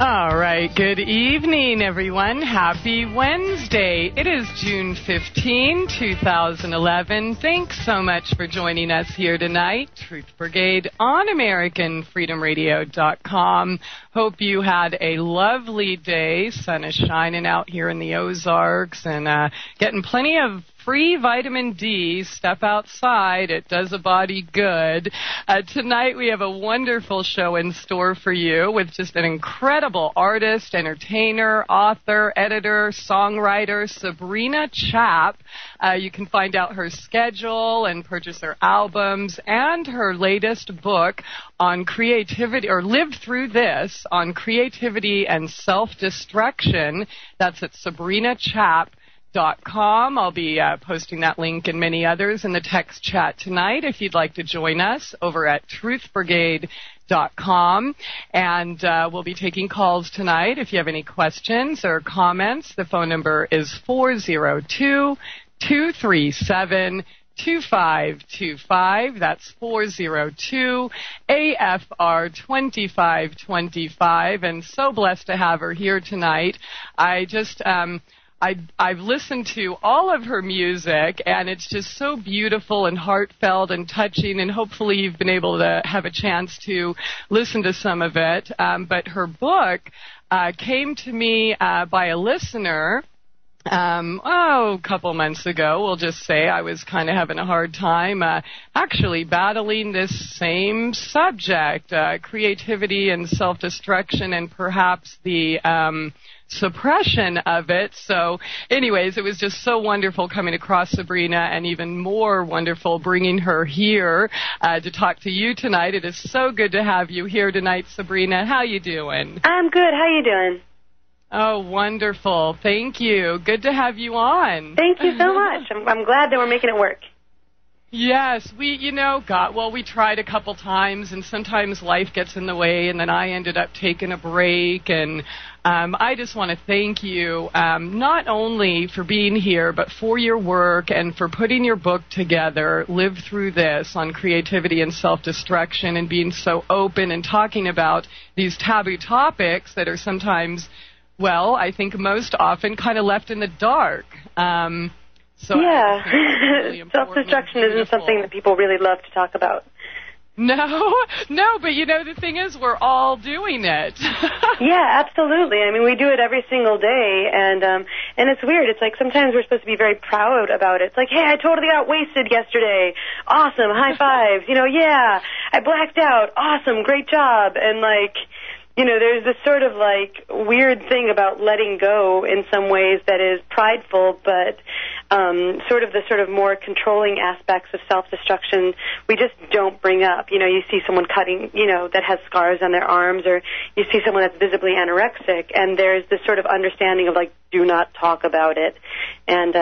All right, good evening, everyone. Happy Wednesday. It is June 15, 2011. Thanks so much for joining us here tonight. Truth Brigade on AmericanFreedomRadio.com. Hope you had a lovely day. Sun is shining out here in the Ozarks and getting plenty of free vitamin D. Step outside. It does a body good. Tonight we have a wonderful show in store for you with just an incredible artist, entertainer, author, editor, songwriter, Sabrina Chap. You can find out her schedule and purchase her albums and her latest book on creativity, or Live Through This, on creativity and self-destruction. That's at SabrinaChap.com. I'll be posting that link and many others in the text chat tonight if you'd like to join us over at TruthBrigade.com. And we'll be taking calls tonight. If you have any questions or comments, the phone number is 402-237-2525. That's 402-AFR-2525. And so blessed to have her here tonight. I've listened to all of her music, and it's just so beautiful and heartfelt and touching, and hopefully you've been able to have a chance to listen to some of it. But her book came to me by a listener a couple months ago. We'll just say I was kind of having a hard time actually battling this same subject, creativity and self-destruction, and perhaps the suppression of it. So anyways, it was just so wonderful coming across Sabrina, and even more wonderful bringing her here to talk to you tonight. It is so good to have you here tonight, Sabrina. How you doing? I'm good. How you doing? Oh, wonderful. Thank you. Good to have you on. Thank you so much. I'm glad that we're making it work. Yes, we tried a couple times, and sometimes life gets in the way, and then I ended up taking a break, and I just want to thank you not only for being here, but for your work and for putting your book together, Live Through This, on creativity and self-destruction, and being so open and talking about these taboo topics that are sometimes, well, I think most often kind of left in the dark. So yeah, really self-destruction isn't something that people really love to talk about. No, but the thing is, we're all doing it. Yeah, absolutely. I mean, we do it every single day, and it's weird. It's like sometimes we're supposed to be very proud about it. It's like, hey, I totally got wasted yesterday. Awesome, high fives. Yeah, I blacked out. Awesome, great job. And there's this sort of weird thing about letting go in some ways that is prideful, but sort of more controlling aspects of self-destruction we just don't bring up. You see someone cutting, that has scars on their arms, or you see someone that's visibly anorexic, and there's this sort of understanding of do not talk about it. And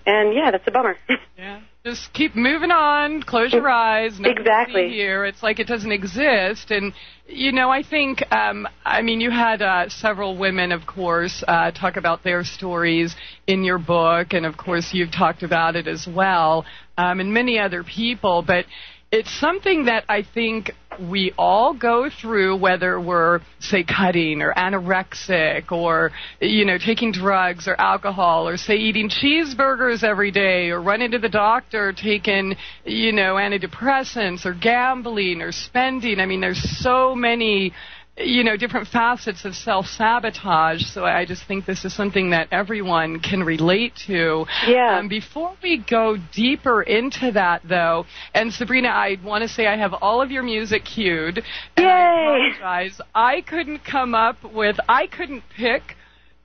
yeah, that's a bummer. Yeah. Just keep moving on, close your eyes, exactly. Here. It's like it doesn't exist. And, I think, you had several women, of course, talk about their stories in your book, and, of course, you've talked about it as well, and many other people. But it's something that I think we all go through, whether we're, say, cutting or anorexic or, taking drugs or alcohol, or, say, eating cheeseburgers every day, or running to the doctor taking, antidepressants, or gambling or spending. I mean, there's so many, different facets of self-sabotage. So I just think this is something that everyone can relate to. Yeah. Before we go deeper into that, though, and Sabrina, I want to say I have all of your music queued. And Yay! I apologize. I couldn't pick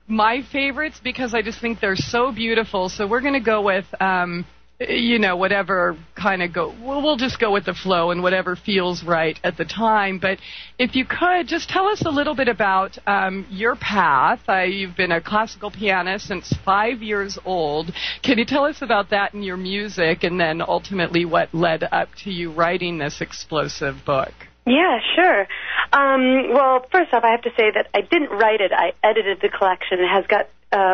my favorites because I just think they're so beautiful. So we're going to go with whatever kind of we'll just go with the flow and whatever feels right at the time. But if you could, just tell us a little bit about your path. You've been a classical pianist since 5 years old. Can you tell us about that and your music, and then ultimately what led up to you writing this explosive book? Yeah, sure. Well, first off, I have to say that I didn't write it. I edited the collection. It has got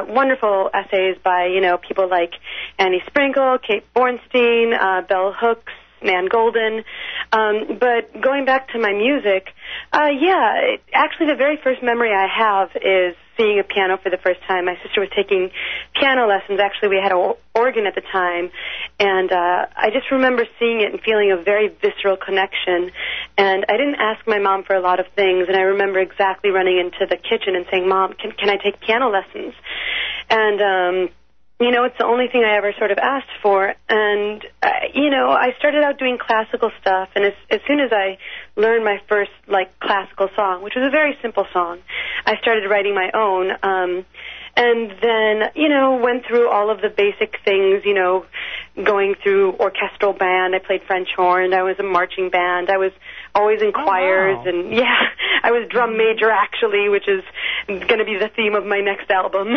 wonderful essays by, people like Annie Sprinkle, Kate Bornstein, Bell Hooks, Nan Golden. But going back to my music, actually the very first memory I have is seeing a piano for the first time. My sister was taking piano lessons. Actually, we had an organ at the time, and I just remember seeing it and feeling a very visceral connection. And I didn't ask my mom for a lot of things, and I remember exactly running into the kitchen and saying, "Mom, can I take piano lessons?" And it's the only thing I ever sort of asked for. And, I started out doing classical stuff, and as soon as I learned my first, classical song, which was a very simple song, I started writing my own. And then, went through all of the basic things, going through orchestral band. I played French horn. I was a marching band. I was always in choirs. Wow. And, I was drum major, actually, which is going to be the theme of my next album.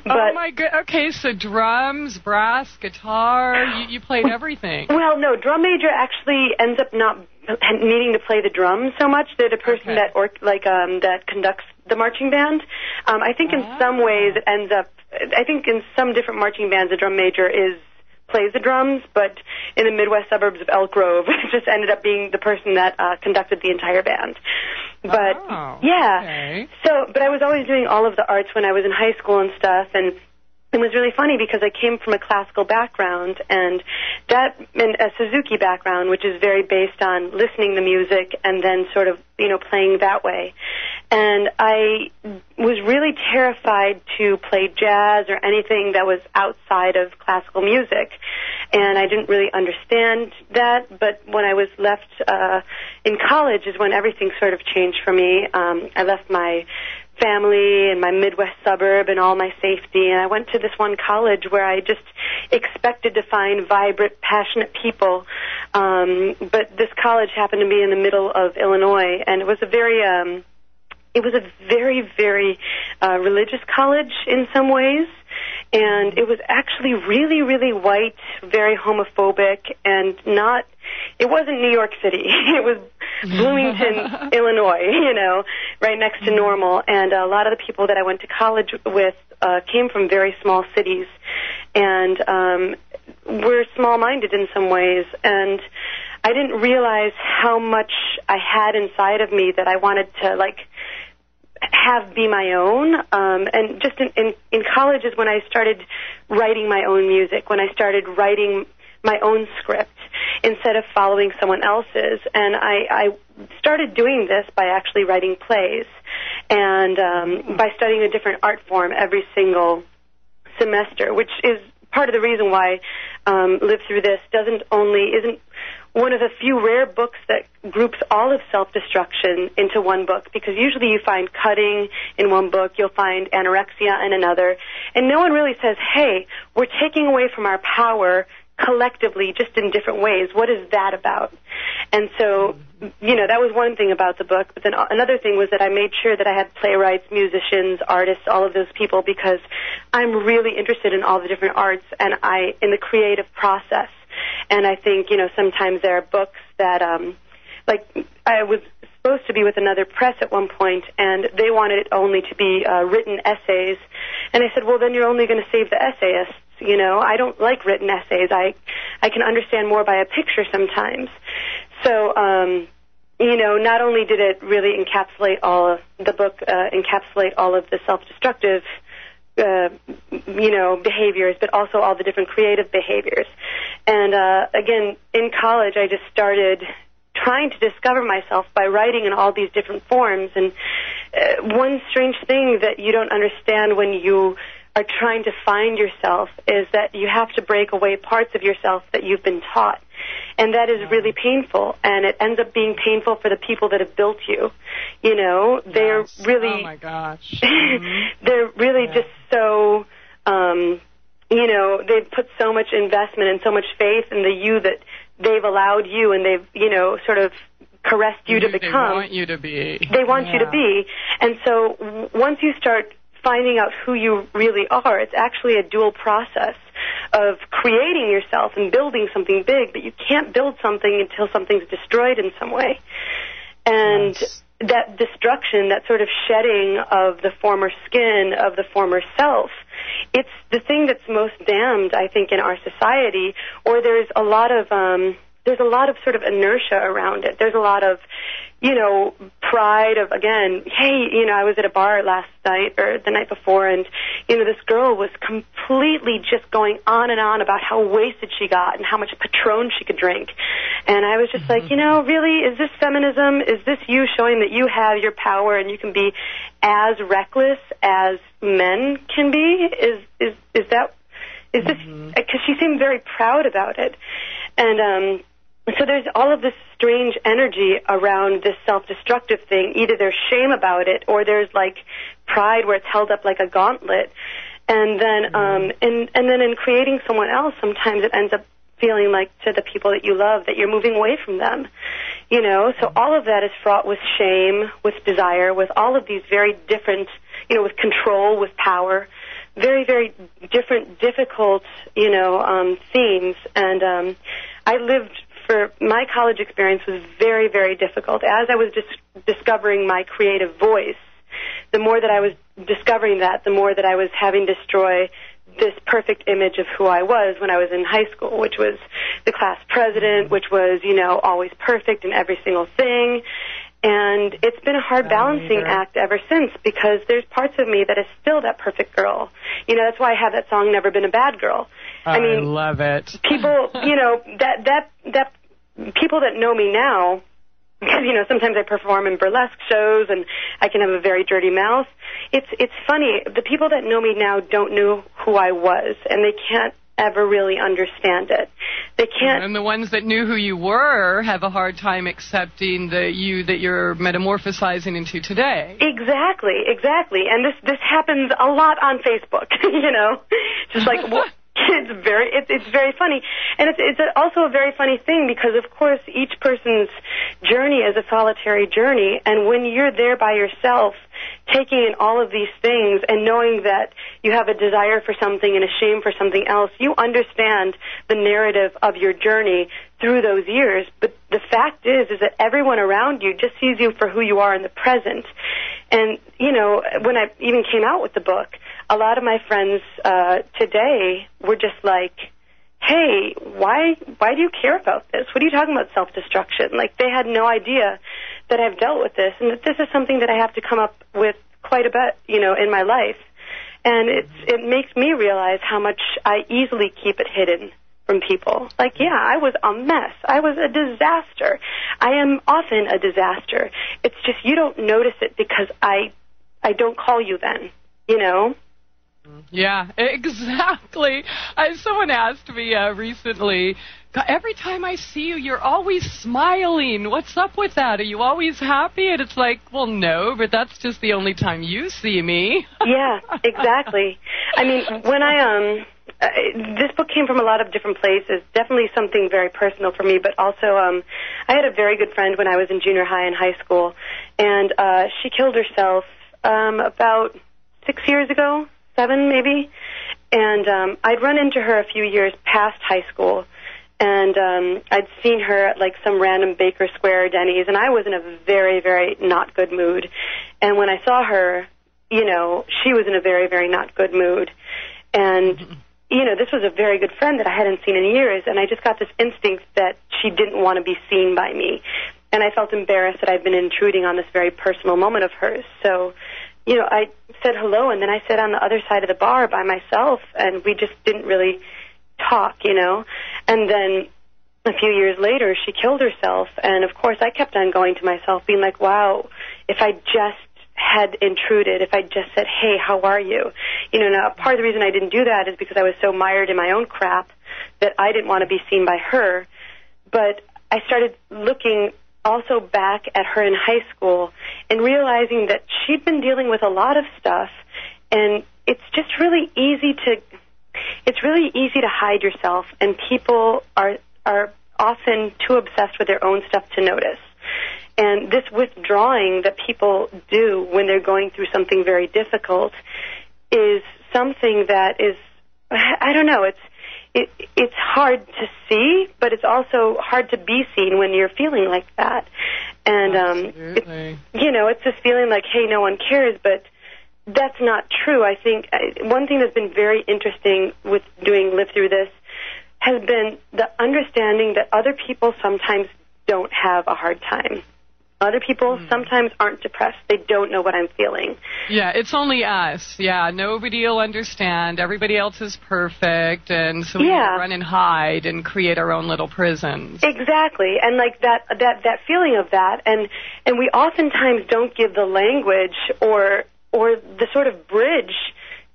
Oh, my God. Okay, so drums, brass, guitar, you played everything. Well, no, drum major actually ends up not needing to play the drums so much. They're the person that conducts the marching band. I think in some ways it ends up, I think in some different marching bands the drum major plays the drums, but in the Midwest suburbs of Elk Grove, it just ended up being the person that conducted the entire band. But, okay. But I was always doing all of the arts when I was in high school and stuff, and it was really funny because I came from a classical background and a Suzuki background, which is very based on listening to music and then sort of, playing that way. And I was really terrified to play jazz or anything that was outside of classical music. And I didn't really understand that, but when I was left in college is when everything sort of changed for me. I left my family and my Midwest suburb and all my safety, and I went to this one college where I just expected to find vibrant, passionate people, but this college happened to be in the middle of Illinois, and it was a very very religious college in some ways, and it was actually really, really white, very homophobic, and it wasn't New York City. It was Bloomington, Illinois, right next to Normal. And a lot of the people that I went to college with came from very small cities and were small-minded in some ways. And I didn't realize how much I had inside of me that I wanted to, have be my own. And just in college is when I started writing my own music, when I started writing my own script instead of following someone else's. And I started doing this by actually writing plays and by studying a different art form every single semester, which is part of the reason why Live Through This isn't one of the few rare books that groups all of self-destruction into one book, because usually you find cutting in one book, you'll find anorexia in another, and no one really says, hey, we're taking away from our power collectively, just in different ways. What is that about? And so, that was one thing about the book. But then another thing was that I made sure that I had playwrights, musicians, artists, all of those people, because I'm really interested in all the different arts and in the creative process. And I think, sometimes there are books that, I was supposed to be with another press at one point, and they wanted it only to be written essays. And I said, well, then you're only going to save the essayists. I don't like written essays. I can understand more by a picture sometimes. So, not only did it really encapsulate encapsulate all of the self-destructive, behaviors, but also all the different creative behaviors. And, again, in college, I just started trying to discover myself by writing in all these different forms. And one strange thing that you don't understand when you are trying to find yourself is that you have to break away parts of yourself that you've been taught. And that is really painful, and it ends up being painful for the people that have built you. They're really... Oh, my gosh. They're really just so... they've put so much investment and so much faith in the you that they've allowed you, and they've, sort of caressed you to become. They want you to be. They want you to be. And so once you start finding out who you really are, it's actually a dual process of creating yourself and building something big, but you can't build something until something's destroyed in some way. And that destruction, that sort of shedding of the former skin, of the former self, it's the thing that's most damned, I think, in our society, or there's a lot of there's a lot of sort of inertia around it. There's a lot of, you know, pride of, again, hey, you know, I was at a bar last night or the night before, and, you know, this girl was completely just going on and on about how wasted she got and how much Patron she could drink. And I was just like, you know, really, is this feminism? Is this you showing that you have your power and you can be as reckless as men can be? Is this, because she seemed very proud about it. And, so there's all of this strange energy around this self-destructive thing. Either there's shame about it, or there's like pride where it's held up like a gauntlet. And then, and then in creating someone else, sometimes it ends up feeling like to the people that you love that you're moving away from them. You know, so all of that is fraught with shame, with desire, with all of these very different, you know, with control, with power, very, very different, difficult, you know, themes. And I lived. For my college experience was very, very difficult. As I was discovering my creative voice, the more that I was discovering that, the more that I was having to destroy this perfect image of who I was when I was in high school, which was the class president, which was, you know, always perfect in every single thing. And it's been a hard balancing act ever since, because there's parts of me that is still that perfect girl. You know, that's why I have that song, Never Been a Bad Girl. I mean, I love it. People, you know, that people that know me now, because, you know, sometimes I perform in burlesque shows and I can have a very dirty mouth. It's funny. The people that know me now don't know who I was, and they can't ever really understand it. They can't. And the ones that knew who you were have a hard time accepting the you that you're metamorphosizing into today. Exactly. And this happens a lot on Facebook. You know, just like. It's very funny, and it's also a very funny thing, because of course each person's journey is a solitary journey, and when you're there by yourself, taking in all of these things and knowing that you have a desire for something and a shame for something else, you understand the narrative of your journey through those years. But the fact is that everyone around you just sees you for who you are in the present. And, you know, when I even came out with the book, a lot of my friends today were just like, hey, why do you care about this? What are you talking about, self-destruction? Like, they had no idea that I've dealt with this, and that this is something that I have to come up with quite a bit, you know, in my life. And it makes me realize how much I easily keep it hidden from people. Like, yeah, I was a mess. I was a disaster. I am often a disaster. It's just you don't notice it because I don't call you then, you know? Yeah, exactly. Someone asked me recently, every time I see you, you're always smiling. What's up with that? Are you always happy? And it's like, well, no, but that's just the only time you see me. Yeah, exactly. I mean, when this book came from a lot of different places, definitely something very personal for me, but also I had a very good friend when I was in junior high and high school, and she killed herself about 6 years ago. 7 maybe, and I'd run into her a few years past high school, and I'd seen her at like some random Baker Square Denny's, and I was in a very, very not good mood. And when I saw her, you know, she was in a very, very not good mood. And, you know, this was a very good friend that I hadn't seen in years, and I just got this instinct that she didn't want to be seen by me. And I felt embarrassed that I'd been intruding on this very personal moment of hers. So, you know, I said hello, and then I sat on the other side of the bar by myself, and we just didn't really talk, you know. And then a few years later, she killed herself, and of course I kept on going to myself, being like, wow, if I just had intruded, if I just said, hey, how are you? You know, now part of the reason I didn't do that is because I was so mired in my own crap that I didn't want to be seen by her. But I started looking also back at her in high school and realizing that she'd been dealing with a lot of stuff, and it's just really easy to hide yourself, and people are often too obsessed with their own stuff to notice. And this withdrawing that people do when they're going through something very difficult is something that is, I don't know, it's hard to see, but it's also hard to be seen when you're feeling like that. And, it's this feeling like, hey, no one cares, but that's not true. I think one thing that's been very interesting with doing Live Through This has been the understanding that other people sometimes don't have a hard time. Other people sometimes aren't depressed. They don't know what I'm feeling. Yeah, it's only us. Yeah, nobody will understand. Everybody else is perfect, and so we run and hide and create our own little prisons. Exactly, and like that feeling of that, and we oftentimes don't give the language or the sort of bridge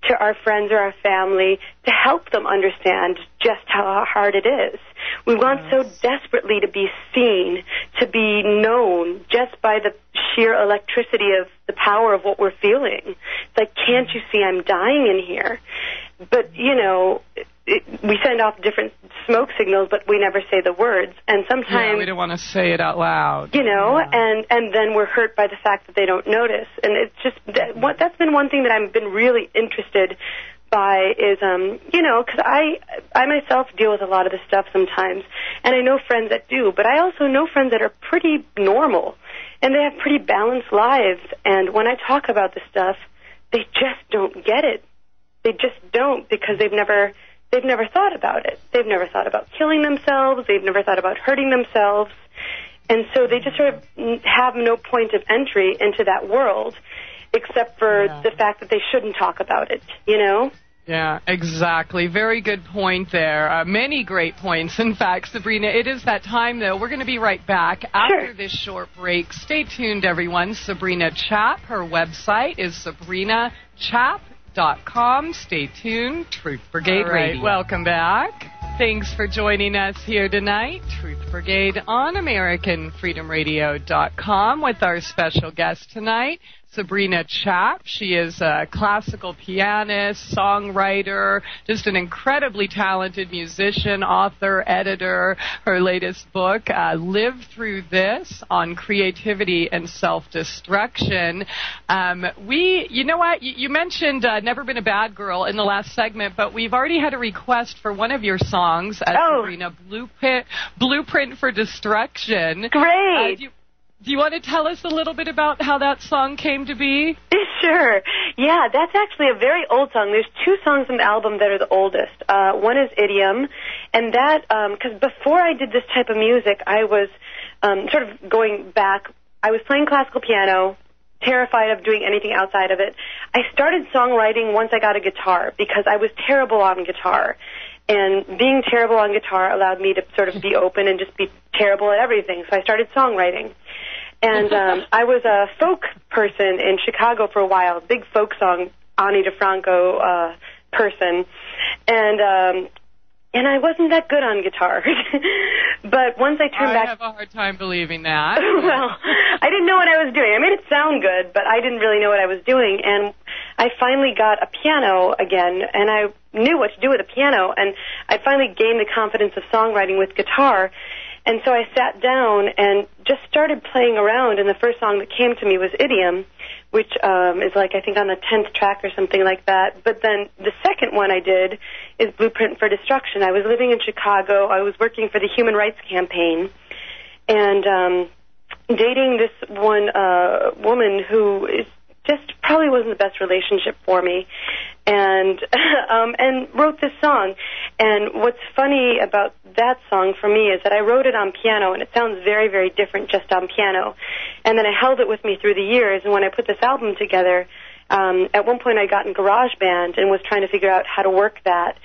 to our friends or our family to help them understand just how hard it is. We want so desperately to be seen, to be known just by the sheer electricity of the power of what we're feeling. It's like, can't you see I'm dying in here? But, you know, we send off different smoke signals, but we never say the words. And sometimes... we don't want to say it out loud. You know, and then we're hurt by the fact that they don't notice. And it's just... That's been one thing that I've been really interested by is, you know, because I myself deal with a lot of this stuff sometimes, and I know friends that do, but I also know friends that are pretty normal, and they have pretty balanced lives, and when I talk about this stuff, they just don't get it. They just don't, because they've never thought about it. They've never thought about killing themselves. They've never thought about hurting themselves. And so they just sort of have no point of entry into that world, except for the fact that they shouldn't talk about it, you know? Yeah, exactly. Very good point there. Many great points. In fact, Sabrina, it is that time, though. We're going to be right back after this short break. Stay tuned, everyone. Sabrina Chap, her website is sabrinachap.com. Stay tuned. Truth Brigade Radio. Welcome back. Thanks for joining us here tonight. Truth Brigade on AmericanFreedomRadio.com with our special guest tonight, Sabrina Chap. She is a classical pianist, songwriter, just an incredibly talented musician, author, editor. Her latest book, Live Through This, on creativity and self-destruction. You know what? You mentioned Never Been a Bad Girl in the last segment, but we've already had a request for one of your songs, Sabrina, Blueprint for Destruction. Great. Do you want to tell us a little bit about how that song came to be? Sure. Yeah, that's actually a very old song. There's two songs on the album that are the oldest. One is Idiom, and that, because before I did this type of music, I was sort of going back. I was playing classical piano, terrified of doing anything outside of it. I started songwriting once I got a guitar, because I was terrible on guitar. And being terrible on guitar allowed me to sort of be open and just be terrible at everything. So I started songwriting. And I was a folk person in Chicago for a while, big folk song, Ani DeFranco person. And I wasn't that good on guitar. But once I turned back... I have a hard time believing that. Well, I didn't know what I was doing. I made it sound good, but I didn't really know what I was doing. And I finally got a piano again, and I knew what to do with a piano. And I finally gained the confidence of songwriting with guitar. And so I sat down and just started playing around, and the first song that came to me was Idiom, which is like, I think, on the 10th track or something like that. But then the second one I did is Blueprint for Destruction. I was living in Chicago. I was working for the Human Rights Campaign and dating this one woman who is just probably wasn't the best relationship for me, and wrote this song. And what's funny about that song for me is that I wrote it on piano, and it sounds very, very different just on piano. And then I held it with me through the years, and when I put this album together, at one point I got in Garageband and was trying to figure out how to work that,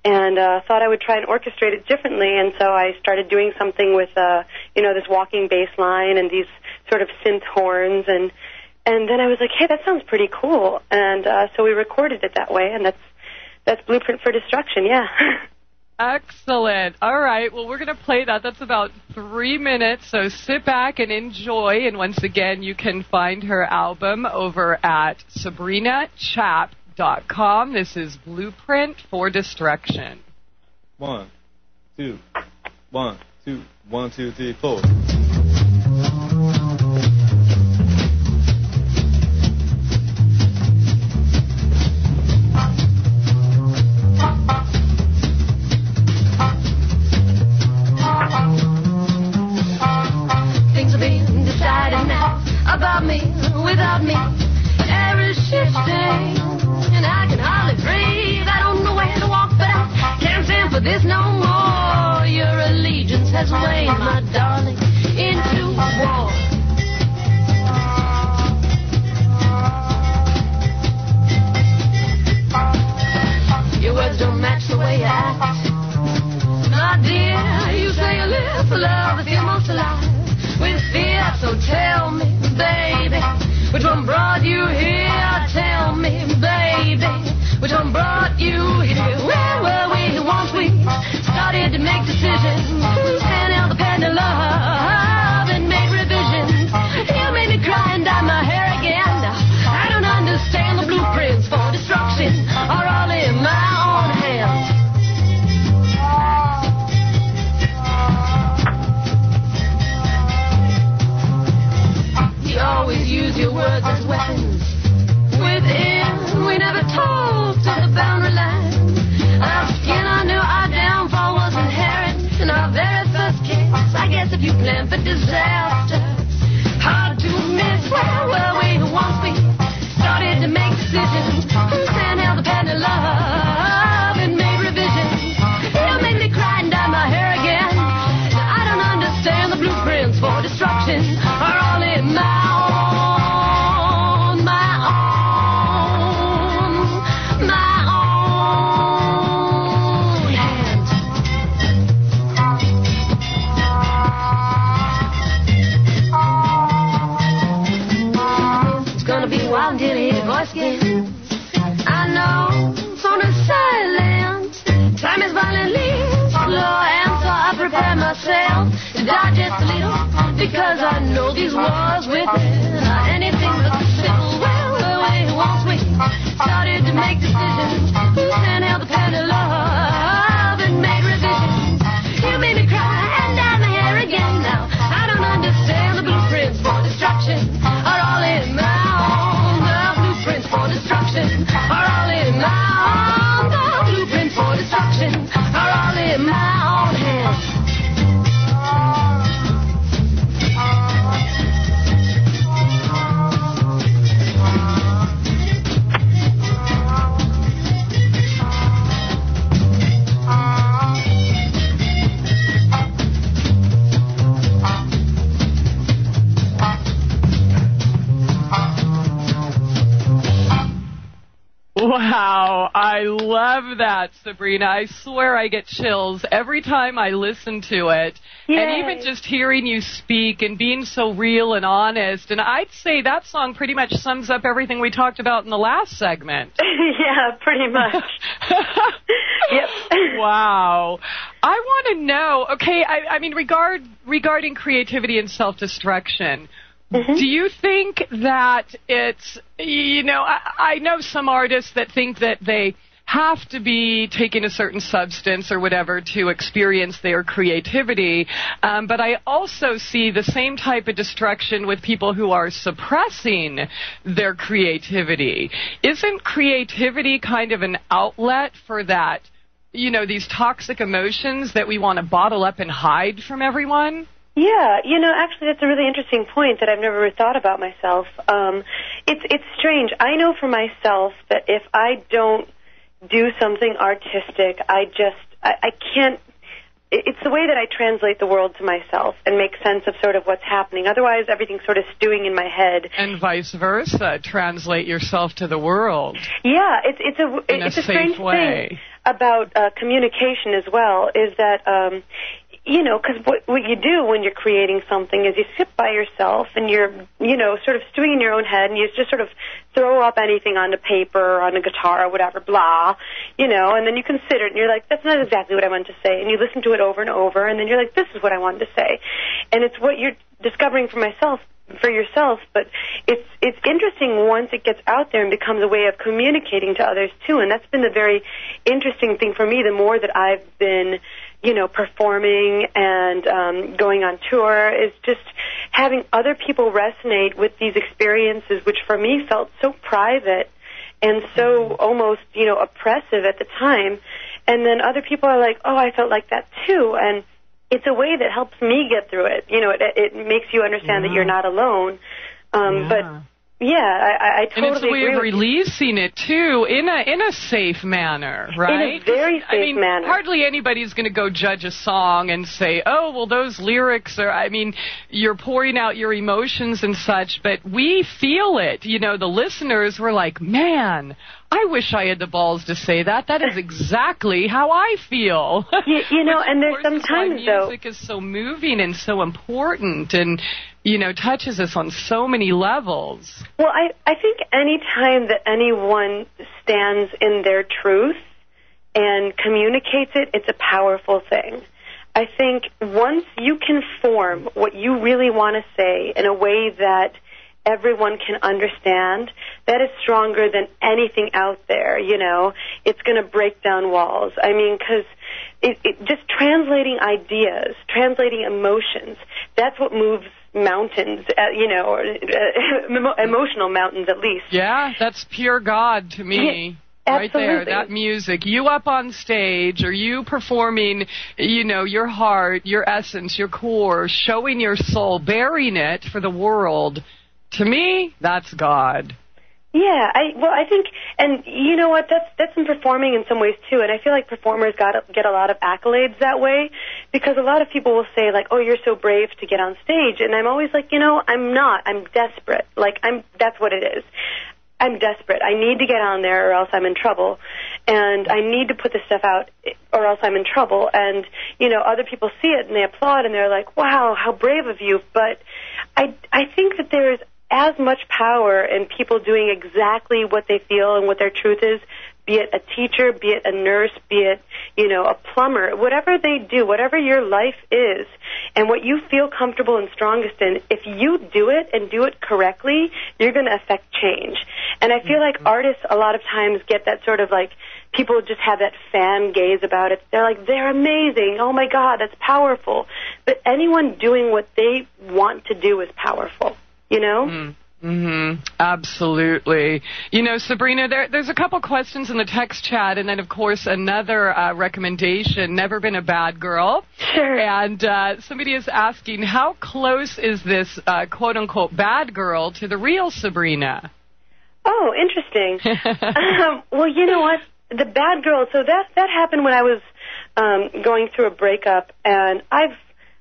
and thought I would try and orchestrate it differently, and so I started doing something with, this walking bass line and these sort of synth horns, and then I was like, hey, that sounds pretty cool, and so we recorded it that way, and that's Blueprint for Destruction, yeah. Excellent. All right. Well, we're going to play that. That's about 3 minutes, so sit back and enjoy. And once again, you can find her album over at sabrinachap.com. This is Blueprint for Destruction. 1, 2, 1, 2, 1, 2, 3, 4. About me, without me, errors shifting, and I can hardly breathe. I don't know where to walk, but I can't stand for this no more. as Wayne, my darling, into war. Your words don't match the way you act. My dear, you say you live for love if you're most alive with fear. So tell me, baby, which one brought you here? Tell me, baby, which one brought you here? Where were we once we started to make decisions? And held the pen to love and made revisions. You made me cry and dye my hair again. I don't understand the blueprints for destruction are all in my own hands. You always use your words as weapons. Within, we never talked of the boundary line. Our skin, I knew our downfall was inherent in our very first kiss. I guess if you plan for disaster, hard to miss. Where were we once we started to make decisions? And held the pen to love and made revisions. You made me cry and dye my hair again. I don't understand the blueprints for destruction are all in my until his voice again. I know it's on a silent. Time is violently slow, and so I prepare myself to die just a little, because I know these wars within are anything but civil. Where were we once we started to make decisions? Whose hand held the pen of love and made revisions? You made me cry and dye my hair again. Now I don't understand the blueprints for destruction are all in my for destruction are all in my own. The blueprints for destruction are all in my own hands. Wow, I love that, Sabrina. I swear I get chills every time I listen to it. Yay. And even just hearing you speak and being so real and honest. And I'd say that song pretty much sums up everything we talked about in the last segment. Yeah, pretty much. Yep. Wow. I want to know, okay, I mean, regarding creativity and self-destruction, mm-hmm. Do you think that it's, you know, I know some artists that think that they have to be taking a certain substance or whatever to experience their creativity, but I also see the same type of destruction with people who are suppressing their creativity. Isn't creativity kind of an outlet for that, you know, these toxic emotions that we want to bottle up and hide from everyone? Yeah, you know, actually that's a really interesting point that I've never thought about myself. It's strange. I know for myself that if I don't do something artistic, I can't, it's the way that I translate the world to myself and make sense of sort of what's happening. Otherwise, everything's sort of stewing in my head. And vice versa, translate yourself to the world. Yeah, it's a strange way. Thing about communication as well, is that, you know, because what you do when you're creating something is you sit by yourself and you're, you know, sort of stewing in your own head and you just sort of throw up anything onto paper or on a guitar or whatever, blah, you know, and then you consider it and you're like, that's not exactly what I wanted to say. And you listen to it over and over and then you're like, this is what I wanted to say. And it's what you're discovering for yourself, but it's interesting once it gets out there and becomes a way of communicating to others too. And that's been the very interesting thing for me, the more that I've been, you know, performing and going on tour, is just having other people resonate with these experiences, which for me felt so private and so almost, you know, oppressive at the time. And then other people are like, oh, I felt like that too. And it's a way that helps me get through it. You know, it makes you understand that you're not alone. But I totally agree. And it's a way of releasing it, too, in a safe manner, right? In a very safe manner. Hardly anybody's going to go judge a song and say, oh, well, those lyrics are, you're pouring out your emotions and such, but we feel it. The listeners were like, man, I wish I had the balls to say that. That is exactly how I feel. And there's sometimes, though, music is so moving and so important and, touches us on so many levels. Well, I think any time that anyone stands in their truth and communicates it, it's a powerful thing. I think once you can form what you really want to say in a way that everyone can understand, that is stronger than anything out there, It's going to break down walls. Because just translating ideas, translating emotions, that's what moves mountains, or emotional mountains at least. Yeah, that's pure God to me. Yeah, right there, that music. You up on stage, or you performing, your heart, your essence, your core, showing your soul, bearing it for the world. To me, that's God. Yeah, I think, and you know what, that's in performing in some ways too, and I feel like performers get a lot of accolades that way, because a lot of people will say, like, oh, you're so brave to get on stage, and I'm always like, I'm not, I'm desperate, that's what it is. I'm desperate. I need to get on there or else I'm in trouble, and I need to put this stuff out or else I'm in trouble, and, other people see it and they applaud and they're like, wow, how brave of you, but I think that there's as much power in people doing exactly what they feel and what their truth is, be it a teacher, be it a nurse, be it, a plumber, whatever they do, whatever your life is, and what you feel comfortable and strongest in, if you do it and do it correctly, you're going to affect change. And I feel like artists a lot of times get that sort of people just have that fan gaze about it. They're like, they're amazing. Oh my God, that's powerful. But anyone doing what they want to do is powerful. Absolutely. Sabrina, there's a couple questions in the text chat, and then, of course, another recommendation, Never Been a Bad Girl. Sure. And somebody is asking, how close is this quote-unquote bad girl to the real Sabrina? Oh, interesting. Well, you know what? The bad girl, so that happened when I was going through a breakup, and I've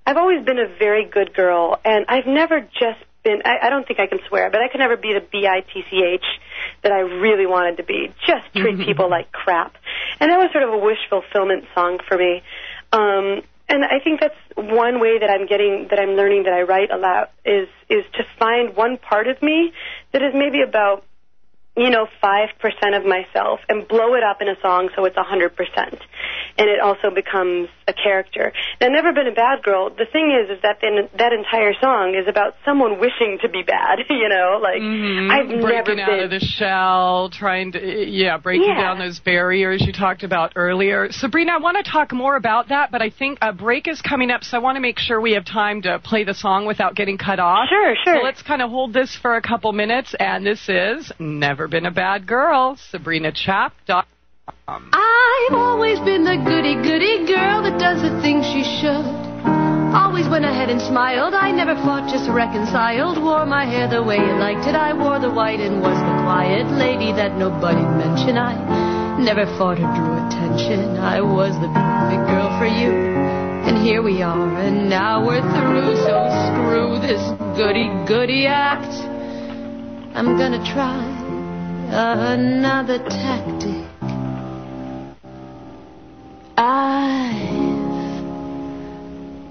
always been a very good girl, and I've never just been, I don't think I can swear, but I could never be the bitch that I really wanted to be. Just treat people like crap. And that was sort of a wish fulfillment song for me. And I think that's one way that I'm learning that I write a lot is to find one part of me that is maybe about 5% of myself and blow it up in a song so it's 100%. And it also becomes a character. Now, Never Been a Bad Girl, the thing is that that entire song is about someone wishing to be bad, I've never breaking out of the shell, trying to, breaking down those barriers you talked about earlier. Sabrina, I want to talk more about that, but I think a break is coming up, so I want to make sure we have time to play the song without getting cut off. Sure. So let's kind of hold this for a couple minutes, and this is Never Been a Bad Girl, SabrinaChap.com. I've always been the goody-goody girl that does the things she should. Always went ahead and smiled. I never fought, just reconciled. Wore my hair the way you liked it. I wore the white and was the quiet lady that nobody mentioned. I never fought or drew attention. I was the perfect girl for you. And here we are, and now we're through. So screw this goody-goody act. I'm gonna try another tactic. I've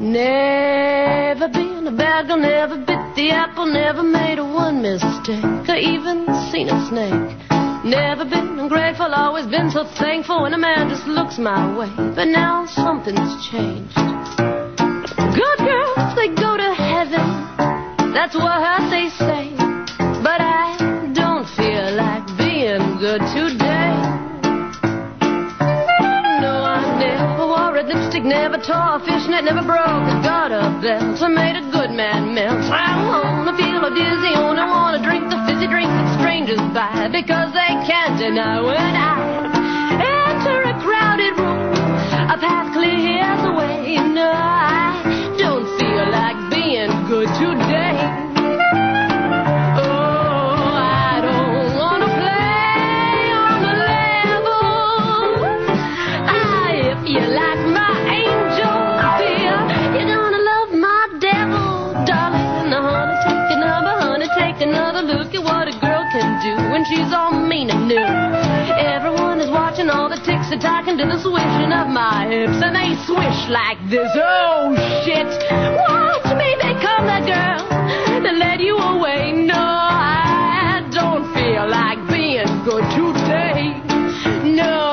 never been a bad girl, never bit the apple, never made one mistake, or even seen a snake. Never been ungrateful, always been so thankful when a man just looks my way. But now something's changed. Good girls, they go to heaven, that's what they say. But I don't feel like being good today. Lipstick, never tore a fishnet, never broke a gutter belt. I made a good man melt. I wanna feel so dizzy, and I wanna drink the fizzy drink that strangers buy, because they can't deny when I enter a crowded room, a path clears the way. No, I don't feel like being good today. Oh, they're talking to the swishing of my hips, and they swish like this. Oh, shit. Watch me become the girl that led you away. No, I don't feel like being good today. No.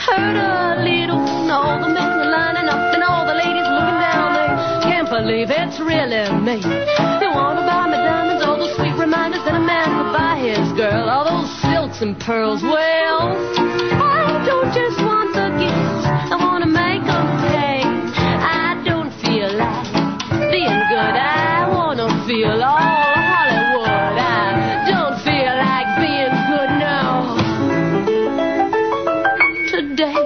Hurt a little, and all the men are lining up, and all the ladies looking down. They can't believe it's really me. They want to buy me diamonds, all those sweet reminders that a man could buy his girl, all those silks and pearls. Well, I don't just want the gifts, I want to make them pay. I don't feel like being good, I want to feel all Hollywood. I don't feel like being good now. Today.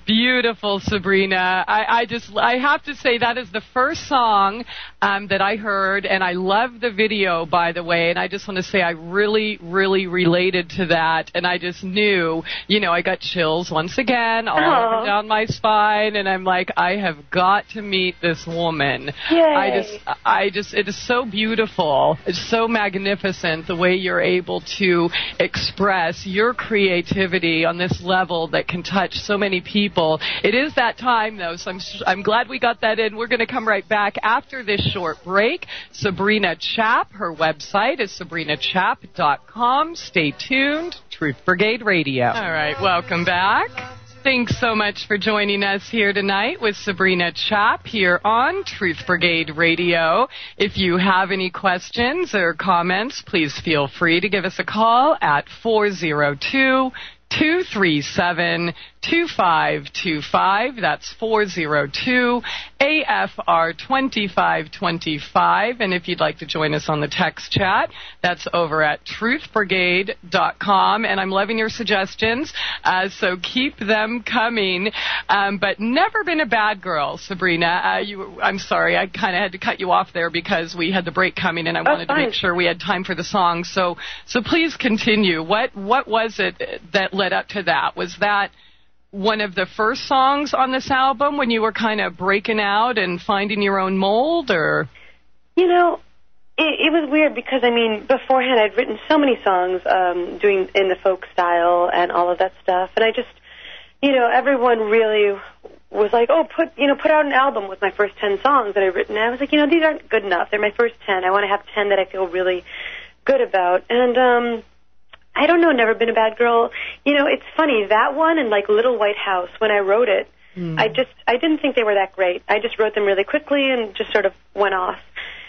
Beautiful, Sabrina. I have to say that is the first song that I heard, and I love the video, by the way, and I just want to say I really, really related to that, and I just knew, I got chills once again all up and down my spine, and I'm like, I have got to meet this woman. Yay. It is so beautiful. It's so magnificent the way you're able to express your creativity on this level that can touch so many people. It is that time, though, so I'm glad we got that in. We're going to come right back after this short break. Sabrina Chap, her website is sabrinachap.com. Stay tuned. Truth Brigade Radio. All right, welcome back. Thanks so much for joining us here tonight with Sabrina Chap here on Truth Brigade Radio. If you have any questions or comments, please feel free to give us a call at 402-237-2525. That's 402-AFR2525. And if you'd like to join us on the text chat, that's over at truthbrigade.com. And I'm loving your suggestions, so keep them coming. But never been a bad girl, Sabrina. I'm sorry, I kind of had to cut you off there because we had the break coming, and I wanted to make sure we had time for the song. So please continue. What was it that led up to that? Was that one of the first songs on this album when you were kind of breaking out and finding your own mold, or? It was weird because, beforehand I'd written so many songs doing in the folk style and all of that stuff, and I just, everyone really was like, put out an album with my first 10 songs that I've written. And I was like, these aren't good enough. They're my first 10. I want to have 10 that I feel really good about. And I don't know, never been a bad girl. It's funny, that one and like Little White House, when I wrote it, I didn't think they were that great. I just wrote them really quickly and just sort of went off.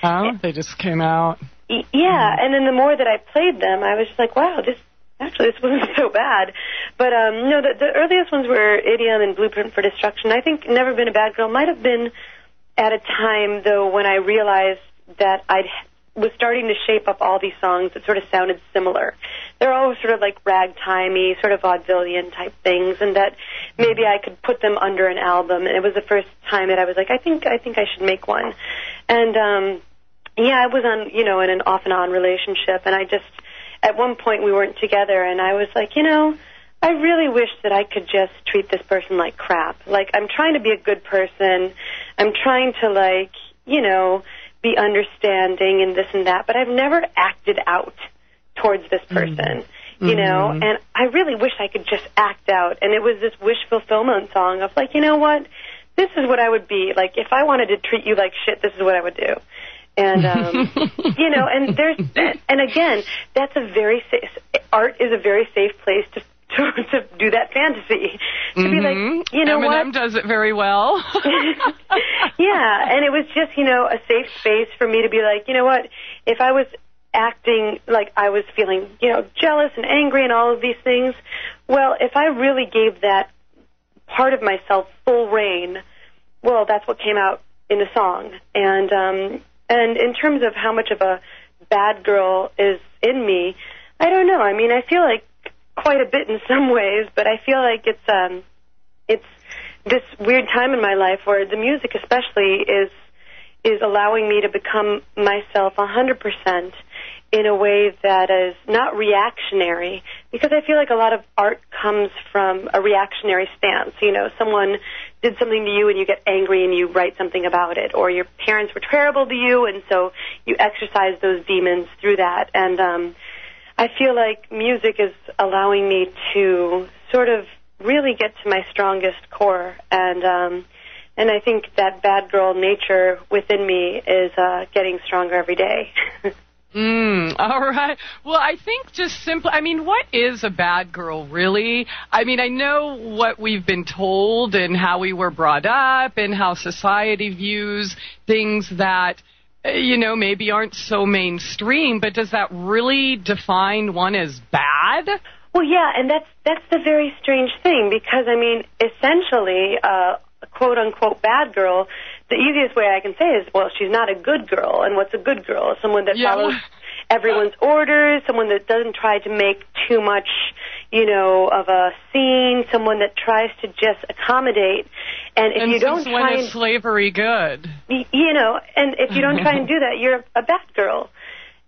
Oh, they just came out. Yeah, and then the more that I played them, I was just like, wow, this wasn't so bad. But no, the earliest ones were Idiom and Blueprint for Destruction. I think Never Been a Bad Girl might have been at a time, though, when I realized that I was starting to shape up all these songs that sort of sounded similar. They're all sort of like ragtimey, sort of vaudevillian type things, and that maybe I could put them under an album. And it was the first time that I was like, I think I should make one. And I was on, in an off and on relationship, and I just, at one point we weren't together, and I was like, I really wish that I could just treat this person like crap. Like, I'm trying to be a good person. I'm trying to, be understanding and this and that, but I've never acted out towards this person, and I really wish I could just act out. And it was this wish fulfillment song of like, what? This is what I would be. Like, if I wanted to treat you like shit, this is what I would do. And, and and again, that's art is a very safe place to do that fantasy. To be like, Eminem does it very well. Yeah, and it was just, a safe space for me to be like, if I was acting like I was feeling, jealous and angry and all of these things, well, if I really gave that part of myself full reign, well, that's what came out in the song. And And in terms of how much of a bad girl is in me, I don't know. I mean, I feel like quite a bit in some ways, but I feel like it's this weird time in my life where the music especially is allowing me to become myself 100% in a way that is not reactionary, because I feel like a lot of art comes from a reactionary stance. You know, someone did something to you and you get angry and you write something about it, or your parents were terrible to you and so you exercise those demons through that. And I feel like music is allowing me to sort of really get to my strongest core, and I think that bad girl nature within me is getting stronger every day. All right. Well, I think just simply, I mean, what is a bad girl, really? I mean, I know what we've been told and how we were brought up and how society views things that, you know, maybe aren't so mainstream, but does that really define one as bad? Well, yeah, and that's the very strange thing, because, I mean, essentially, a quote-unquote bad girl, the easiest way I can say is, well, she's not a good girl. And what's a good girl? Someone that follows everyone's orders, someone that doesn't try to make too much, you know, of a scene, someone that tries to just accommodate. And if you don't try, when is slavery good? You know, and if you don't try and do that, you're a bad girl.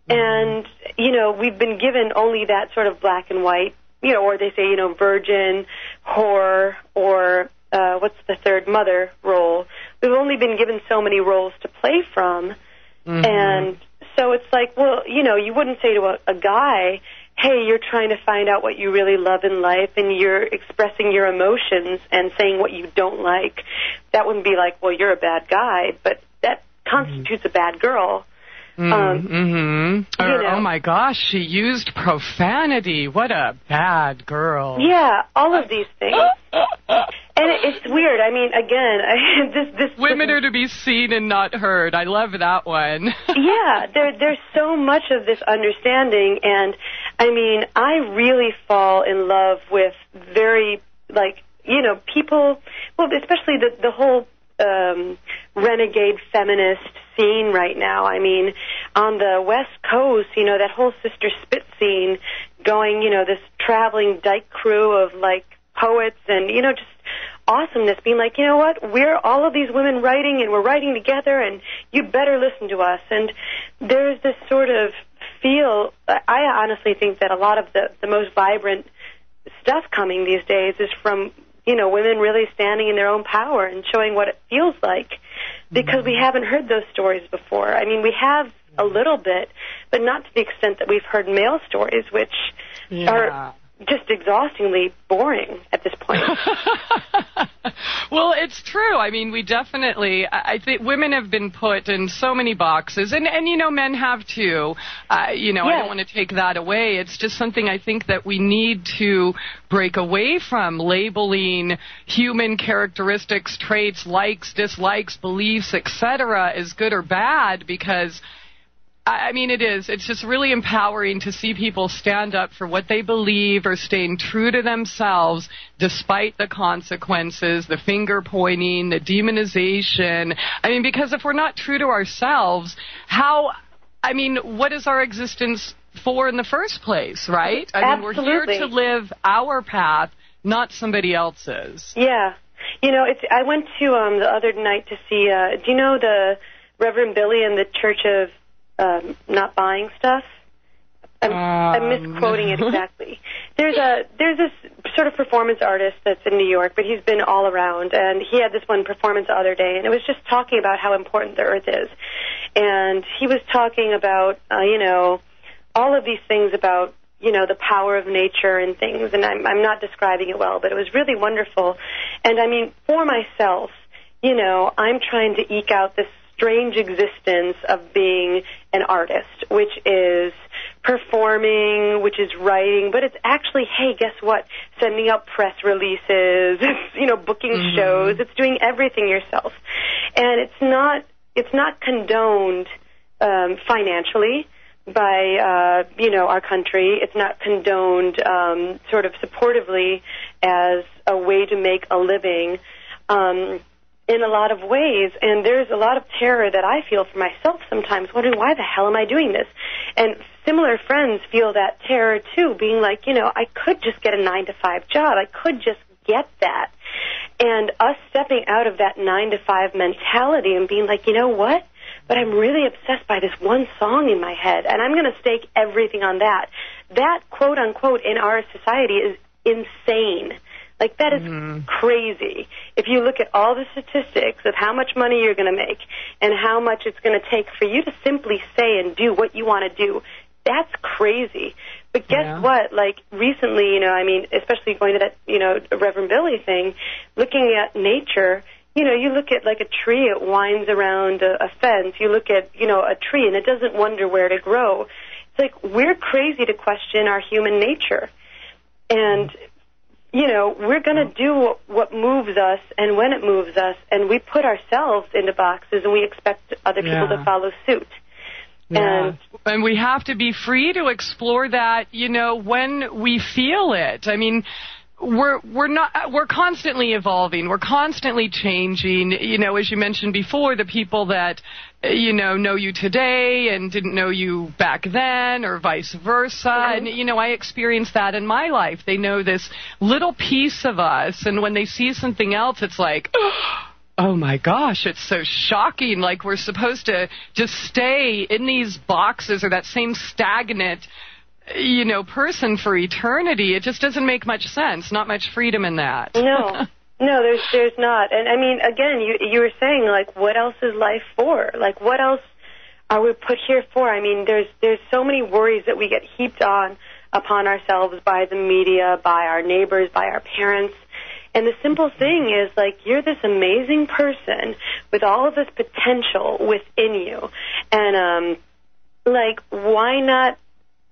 And, you know, we've been given only that sort of black and white, you know, or they say, you know, virgin, whore, or what's the third, mother role. We've only been given so many roles to play from. And so it's like, well, you know, you wouldn't say to a guy, hey, you're trying to find out what you really love in life and you're expressing your emotions and saying what you don't like. That wouldn't be like, well, you're a bad guy, but that constitutes a bad girl. Oh my gosh, she used profanity. What a bad girl. Yeah, all of these things. And it's weird. I mean, again, this women are to be seen and not heard. I love that one. Yeah, there's so much of this understanding, and I mean, I really fall in love with very, like, you know, people, well, especially the whole renegade feminist scene right now. I mean, on the West Coast, you know, that whole Sister Spit scene going, you know, this traveling dyke crew of, like, poets and, you know, just awesomeness, being like, you know what, we're all of these women writing and we're writing together and you better listen to us. And there's this sort of feel, I honestly think that a lot of the most vibrant stuff coming these days is from, you know, women really standing in their own power and showing what it feels like, because we haven't heard those stories before. I mean, we have a little bit, but not to the extent that we've heard male stories, which are just exhaustingly boring at this point. Well, it's true. I mean, we definitely, I think women have been put in so many boxes, and you know, men have too. You know, I don't want to take that away. It's just something I think that we need to break away from, labeling human characteristics, traits, likes, dislikes, beliefs, etc. as good or bad, because I mean, it is. It's just really empowering to see people stand up for what they believe or staying true to themselves despite the consequences, the finger pointing, the demonization. I mean, because if we're not true to ourselves, what is our existence for in the first place, right? I mean, we're here to live our path, not somebody else's. Yeah. You know, I went to the other night to see, do you know the Reverend Billy and the Church of not buying stuff? I'm misquoting it exactly. There's this sort of performance artist that's in New York, but he's been all around, and he had this one performance the other day, and it was just talking about how important the earth is. And he was talking about, you know, all of these things about, you know, the power of nature and things, and I'm not describing it well, but it was really wonderful. And I mean, for myself, you know, I'm trying to eke out this strange existence of being an artist, which is performing, which is writing, but it's actually, hey, guess what? Sending out press releases, it's, you know, booking shows, it's doing everything yourself. And it's not condoned financially by, you know, our country. It's not condoned sort of supportively as a way to make a living. in a lot of ways, and there's a lot of terror that I feel for myself sometimes, wondering why the hell am I doing this? And similar friends feel that terror too, being like, I could just get a 9-to-5 job. I could just get that. And us stepping out of that 9-to-5 mentality and being like, you know what? But I'm really obsessed by this one song in my head, and I'm going to stake everything on that. That, quote unquote, in our society is insane. Like, that is crazy. If you look at all the statistics of how much money you're going to make and how much it's going to take for you to simply say and do what you want to do, that's crazy. But guess what? Like, recently, especially going to that, Reverend Billy thing, looking at nature, you look at, like, a tree, it winds around a fence. You look at, a tree, and it doesn't wonder where to grow. It's like, we're crazy to question our human nature. And we're going to do what moves us and when it moves us, and we put ourselves into boxes and we expect other people to follow suit. Yeah. And we have to be free to explore that, when we feel it. I mean, we're constantly evolving. We're constantly changing. As you mentioned before, the people that, know you today and didn't know you back then, or vice versa. And, I experienced that in my life. They know this little piece of us, and when they see something else, it's like, oh my gosh, it's so shocking. Like, we're supposed to just stay in these boxes or that same stagnant person for eternity. It just doesn't make much sense. Not much freedom in that. No, there's not. And I mean, again, you were saying, like, what else is life for? Like, what else are we put here for? I mean, there's so many worries that we get heaped upon ourselves by the media, by our neighbors, by our parents. And the simple thing is, like, you're this amazing person with all of this potential within you. And, why not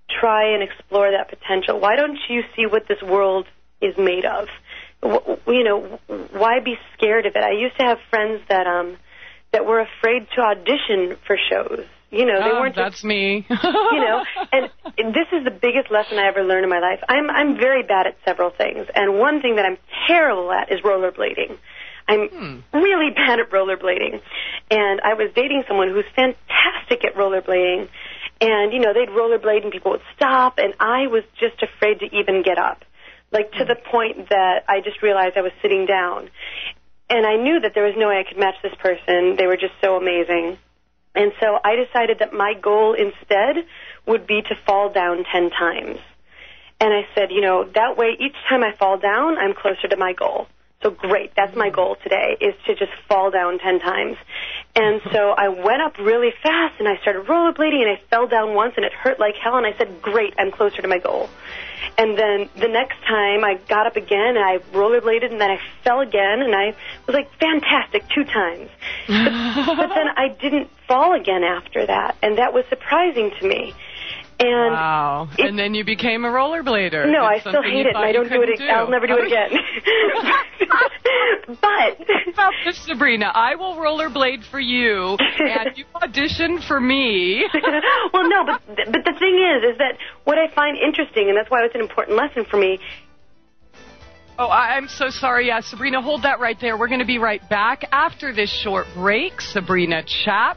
try and explore that potential? Why don't you see what this world is made of? Why be scared of it? I used to have friends that were afraid to audition for shows. They weren't. That's me. And this is the biggest lesson I ever learned in my life. I'm very bad at several things, and one thing that I'm terrible at is rollerblading. I'm really bad at rollerblading, and I was dating someone who's fantastic at rollerblading. And, they'd rollerblade and people would stop, and I was just afraid to even get up, like, to the point that I just realized I was sitting down. And I knew that there was no way I could match this person. They were just so amazing. And so I decided that my goal instead would be to fall down 10 times. And I said, that way each time I fall down, I'm closer to my goal. So great, that's my goal today, is to just fall down 10 times. And so I went up really fast, and I started rollerblading, and I fell down once, and it hurt like hell, and I said, great, I'm closer to my goal. And then the next time I got up again, and I rollerbladed, and then I fell again, and I was like, fantastic, 2 times. But then I didn't fall again after that, and that was surprising to me. And wow. And then you became a rollerblader. No, I still hate it, and I don't do it. I'll never do it again. But Sabrina, I will rollerblade for you, and you audition for me. Well, no, but the thing is that what I find interesting, and that's why it's an important lesson for me. Oh, I'm so sorry. Yeah, Sabrina, hold that right there. We're going to be right back after this short break. Sabrina Chap.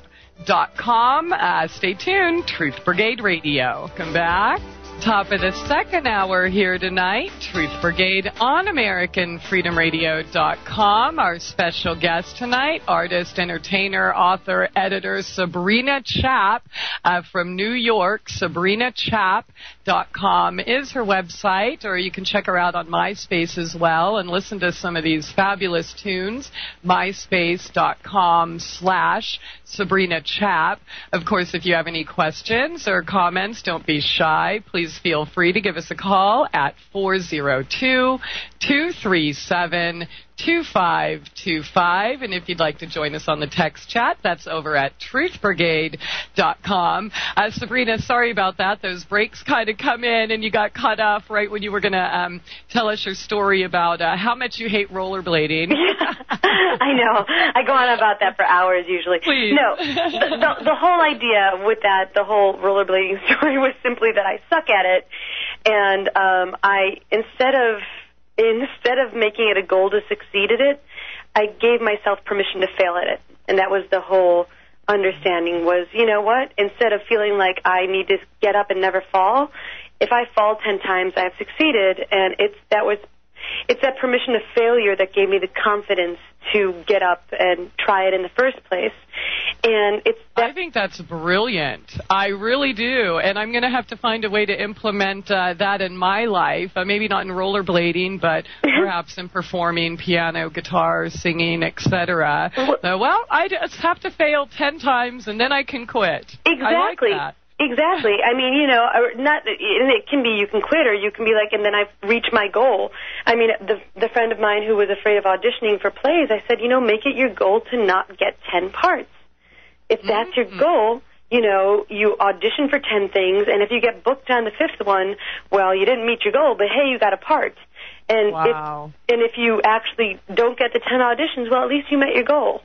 .com. Stay tuned. Truth Brigade Radio. Come back. Top of the second hour here tonight. Truth Brigade on AmericanFreedomRadio.com. Our special guest tonight, artist, entertainer, author, editor, Sabrina Chap from New York. SabrinaChap.com is her website, or you can check her out on MySpace as well and listen to some of these fabulous tunes. MySpace.com/Sabrina Chap. Of course, if you have any questions or comments, don't be shy. Please feel free to give us a call at 402-237-2525. And if you'd like to join us on the text chat, that's over at TruthBrigade.com. Sabrina, sorry about that. Those breaks kind of come in, and you got cut off right when you were going to tell us your story about how much you hate rollerblading. I know. I go on about that for hours usually. Please. No, the whole idea with that, the whole rollerblading story was simply that I suck at it, and I instead of making it a goal to succeed at it, I gave myself permission to fail at it. And that was the whole understanding was, you know what, instead of feeling like I need to get up and never fall, if I fall 10 times, I've succeeded. And it's that permission of failure that gave me the confidence to get up and try it in the first place. And I think that's brilliant. I really do. And I'm going to have to find a way to implement that in my life. Maybe not in rollerblading, but perhaps in performing piano, guitar, singing, etc. Well, I just have to fail 10 times and then I can quit. Exactly. I like that. Exactly. I mean, you know, it can be you can quit, or you can be like, and then I've reached my goal. I mean, the friend of mine who was afraid of auditioning for plays, I said, you know, make it your goal to not get 10 parts. If that's your goal, you know, you audition for 10 things, and if you get booked on the 5th one, well, you didn't meet your goal, but hey, you got a part. And if you actually don't get the 10 auditions, well, at least you met your goal.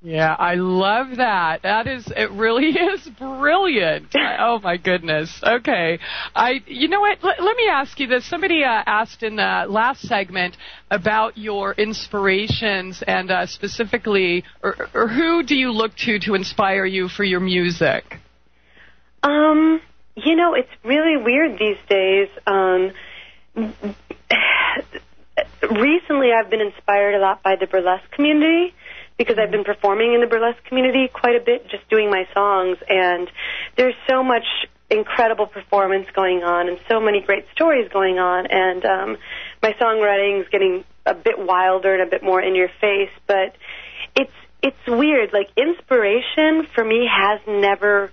Yeah, I love that. It really is brilliant. Oh my goodness. Okay. You know what? Let me ask you this. Somebody asked in the last segment about your inspirations and specifically, or who do you look to inspire you for your music? You know, it's really weird these days. Recently I've been inspired a lot by the burlesque community, because I've been performing in the burlesque community quite a bit, just doing my songs, and there's so much incredible performance going on and so many great stories going on, and my songwriting is getting a bit wilder and a bit more in your face, but it's weird. Like, inspiration for me has never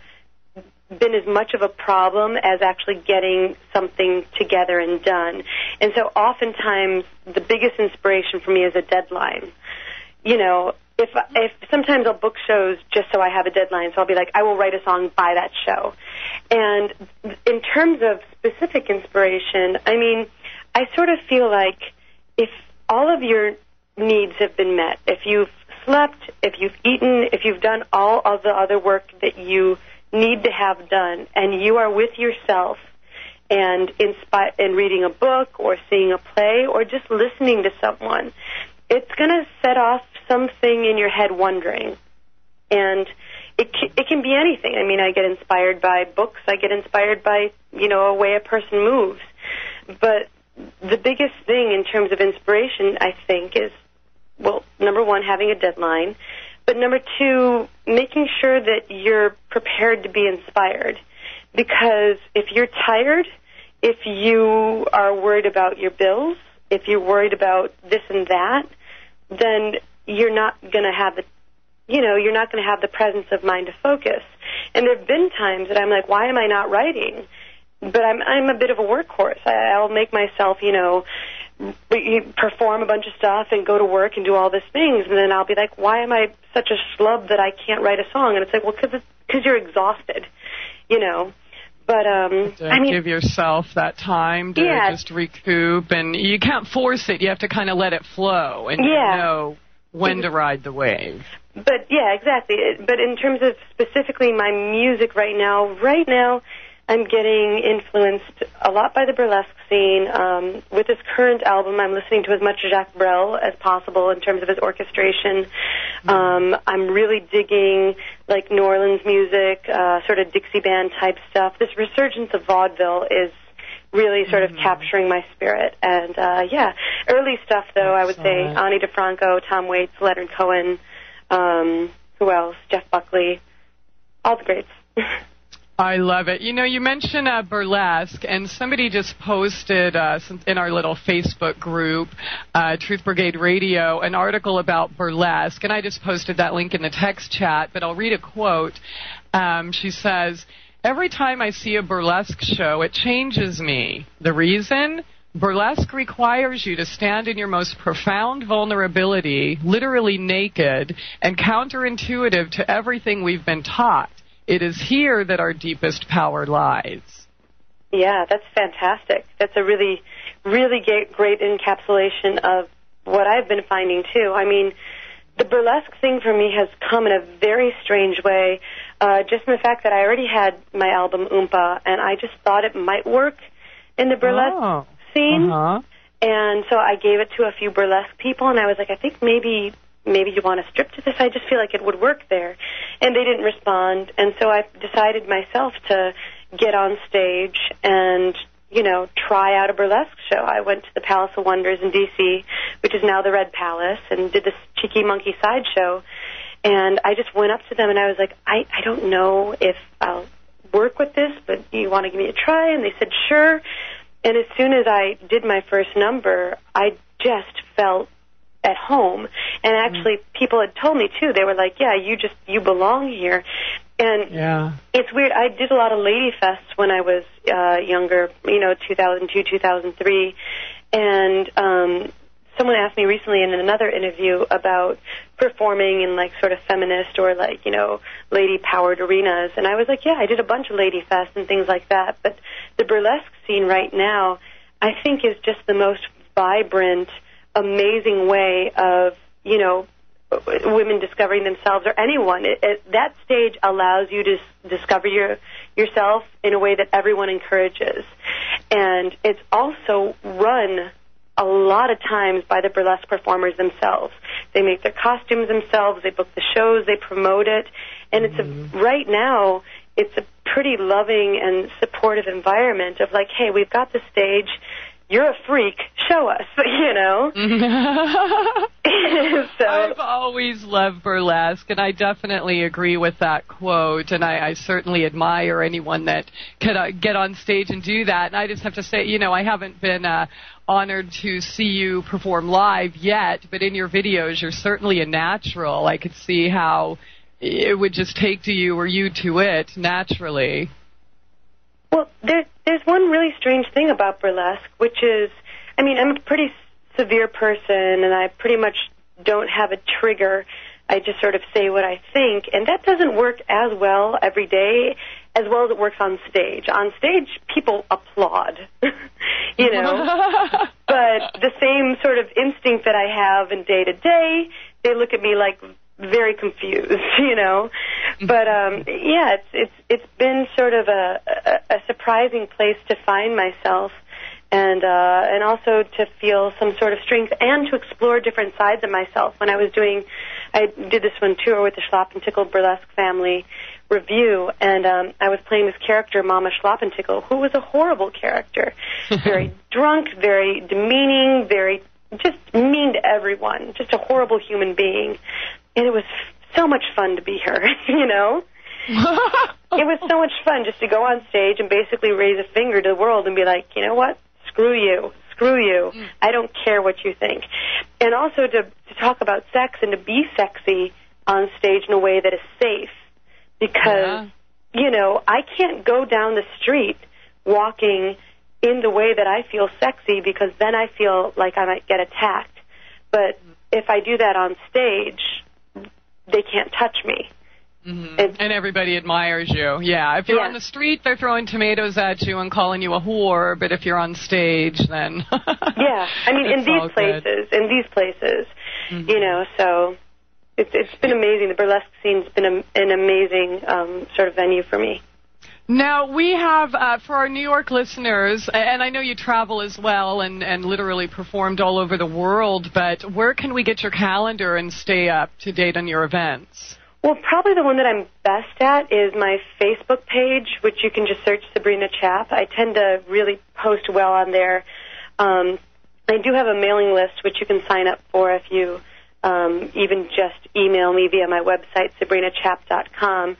been as much of a problem as actually getting something together and done. And so oftentimes the biggest inspiration for me is a deadline. You know, if sometimes I'll book shows just so I have a deadline, so I'll be like, I will write a song by that show. And in terms of specific inspiration, I mean, I sort of feel like if all of your needs have been met, if you've slept, if you've eaten, if you've done all of the other work that you need to have done, and you are with yourself and reading a book or seeing a play or just listening to someone, it's going to set off something in your head wondering. And it can be anything. I mean, I get inspired by books. I get inspired by, you know, a way a person moves. But the biggest thing in terms of inspiration, I think, is, well, number one, having a deadline. But number two, making sure that you're prepared to be inspired. Because if you're tired, if you are worried about your bills, if you're worried about this and that, then you're not going to have you're not going to have the presence of mind to focus. And there have been times that I'm like, why am I not writing? But I'm a bit of a workhorse. I'll make myself, you know, perform a bunch of stuff and go to work and do all these things, and then I'll be like, why am I such a schlub that I can't write a song? And it's like, well, because you're exhausted, you know. But I mean, give yourself that time to just recoup, and you can't force it. You have to kind of let it flow, and you know when to ride the wave. But yeah, exactly. But in terms of specifically my music right now I'm getting influenced a lot by the burlesque scene. With this current album, I'm listening to as much Jacques Brel as possible in terms of his orchestration. I'm really digging, like, New Orleans music, sort of Dixie band type stuff. This resurgence of vaudeville is really sort of capturing my spirit. And, early stuff, though, I would say Ani DeFranco, Tom Waits, Leonard Cohen, who else? Jeff Buckley, all the greats. I love it. You know, you mentioned burlesque, and somebody just posted in our little Facebook group, Truth Brigade Radio, an article about burlesque, and I just posted that link in the text chat, but I'll read a quote. She says, "Every time I see a burlesque show, it changes me. The reason? Burlesque requires you to stand in your most profound vulnerability, literally naked, and counterintuitive to everything we've been taught. It is here that our deepest power lies." Yeah, that's fantastic. That's a really, really great encapsulation of what I've been finding, too. I mean, the burlesque thing for me has come in a very strange way, just in the fact that I already had my album Oompa, and I just thought it might work in the burlesque scene. And so I gave it to a few burlesque people, and I was like, I think maybe you want to strip to this. I just feel like it would work there. And they didn't respond, and so I decided myself to get on stage and, you know, try out a burlesque show. I went to the Palace of Wonders in D.C., which is now the Red Palace, and did this Cheeky Monkey sideshow. And I just went up to them, and I was like, I don't know if I'll work with this, but do you want to give me a try? And they said, sure. And as soon as I did my first number, I just felt at home. And actually, people had told me, too. They were like, yeah, you belong here. And it's weird. I did a lot of lady fests when I was younger, you know, 2002, 2003. And someone asked me recently in another interview about performing in, like, sort of feminist or, like, you know, lady-powered arenas. And I was like, yeah, I did a bunch of lady fests and things like that. But the burlesque scene right now, I think, is just the most vibrant, amazing way of, you know, women discovering themselves, or anyone. That stage allows you to discover yourself in a way that everyone encourages. And it's also run a lot of times by the burlesque performers themselves. They make their costumes themselves, they book the shows, they promote it, and right now it's a pretty loving and supportive environment of like, hey, we've got the stage, you're a freak, show us, you know? So, I've always loved burlesque, and I definitely agree with that quote, and I certainly admire anyone that could get on stage and do that. And I just have to say, you know, I haven't been honored to see you perform live yet, but in your videos, you're certainly a natural. I could see how it would just take to you or you to it naturally. Well, there's one really strange thing about burlesque, which is, I mean, I'm a pretty severe person, and I pretty much don't have a trigger. I just sort of say what I think, and that doesn't work as well every day as well as it works on stage. On stage, people applaud, you know, but the same sort of instinct that I have in day-to-day, they look at me like very confused, you know. But yeah, it's been sort of a surprising place to find myself, and also to feel some sort of strength and to explore different sides of myself. When I did this one tour with the Schlappentickle Burlesque Family Review, and I was playing this character, Mama Schlappentickle, who was a horrible character, very drunk, very demeaning, very just mean to everyone, just a horrible human being. And it was so much fun to be her, you know? It was so much fun just to go on stage and basically raise a finger to the world and be like, you know what? Screw you. I don't care what you think. And also to talk about sex and to be sexy on stage in a way that is safe. Because, you know, I can't go down the street walking in the way that I feel sexy, because then I feel like I might get attacked. But if I do that on stage, they can't touch me. And everybody admires you. Yeah, if you're on the street, they're throwing tomatoes at you and calling you a whore, but if you're on stage, then yeah, I mean, in these places, you know, so it's been amazing. The burlesque scene's been an amazing sort of venue for me. Now, we have, for our New York listeners, and I know you travel as well and literally performed all over the world, but where can we get your calendar and stay up to date on your events? Well, probably the one that I'm best at is my Facebook page, which you can just search Sabrina Chap. I tend to really post well on there. I do have a mailing list, which you can sign up for if you even just email me via my website, sabrinachap.com.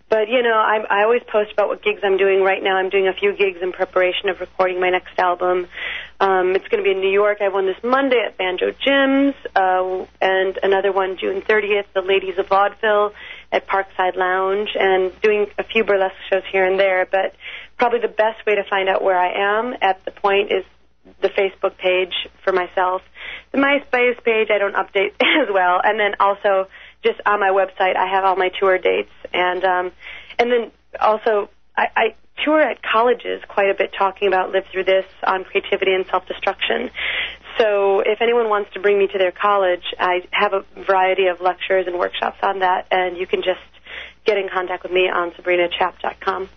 But, you know, I always post about what gigs I'm doing. Right now I'm doing a few gigs in preparation of recording my next album. It's going to be in New York. I have one this Monday at Banjo Jim's, and another one June 30th, the Ladies of Vaudeville at Parkside Lounge, and doing a few burlesque shows here and there. But probably the best way to find out where I am at the point is the Facebook page for myself. The MySpace page I don't update as well. And then also just on my website I have all my tour dates. And then also I tour at colleges quite a bit talking about Live Through This on creativity and self-destruction. So if anyone wants to bring me to their college, I have a variety of lectures and workshops on that, and you can just get in contact with me on sabrinachap.com.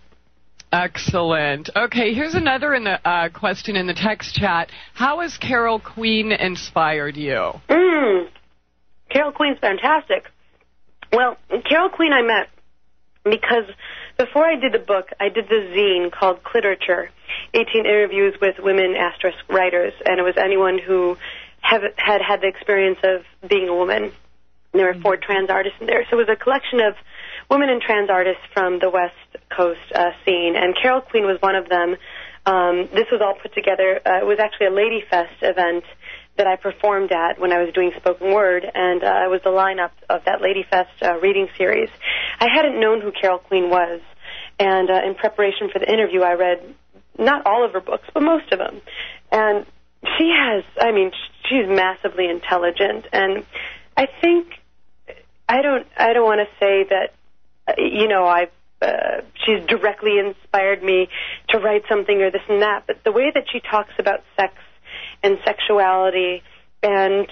Excellent. Okay, here's another question in the text chat. How has Carol Queen inspired you? Carol Queen's fantastic. Well, Carol Queen I met because before I did the book, I did the zine called Cliterature, 18 interviews with women asterisk writers, and it was anyone who had the experience of being a woman. And there were 4 trans artists in there. So it was a collection of women and trans artists from the West Coast scene, and Carol Queen was one of them. This was all put together. It was actually a Lady Fest event that I performed at when I was doing spoken word, and I was the lineup of that Lady Fest reading series. I hadn't known who Carol Queen was, and in preparation for the interview, I read not all of her books, but most of them. And she's massively intelligent, and I think I don't want to say that she's directly inspired me to write something or this and that, but the way that she talks about sex and sexuality and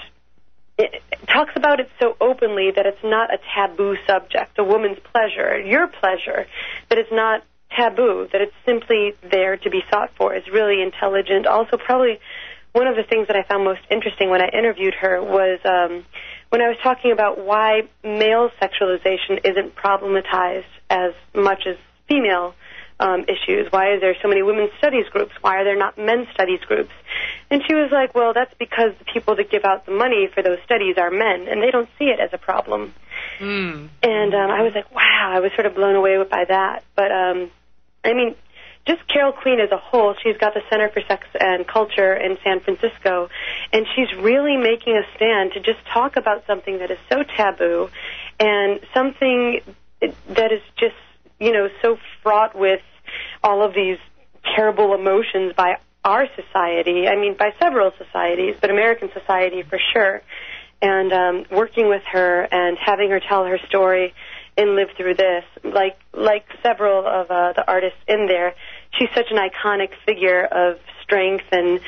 it talks about it so openly that it's not a taboo subject, a woman's pleasure, your pleasure, that it's not taboo, that it's simply there to be sought for, is really intelligent. Also, probably one of the things that I found most interesting when I interviewed her was when I was talking about why male sexualization isn't problematized as much as female issues. Why is there so many women's studies groups? Why are there not men's studies groups? And she was like, well, that's because the people that give out the money for those studies are men, and they don't see it as a problem. And I was like, wow, I was sort of blown away by that. But, just Carol Queen as a whole, she's got the Center for Sex and Culture in San Francisco, and she's really making a stand to just talk about something that is so taboo and something that is just, so fraught with all of these terrible emotions by our society. By several societies, but American society for sure. And working with her and having her tell her story and live through this, like several of the artists in there, she's such an iconic figure of strength and,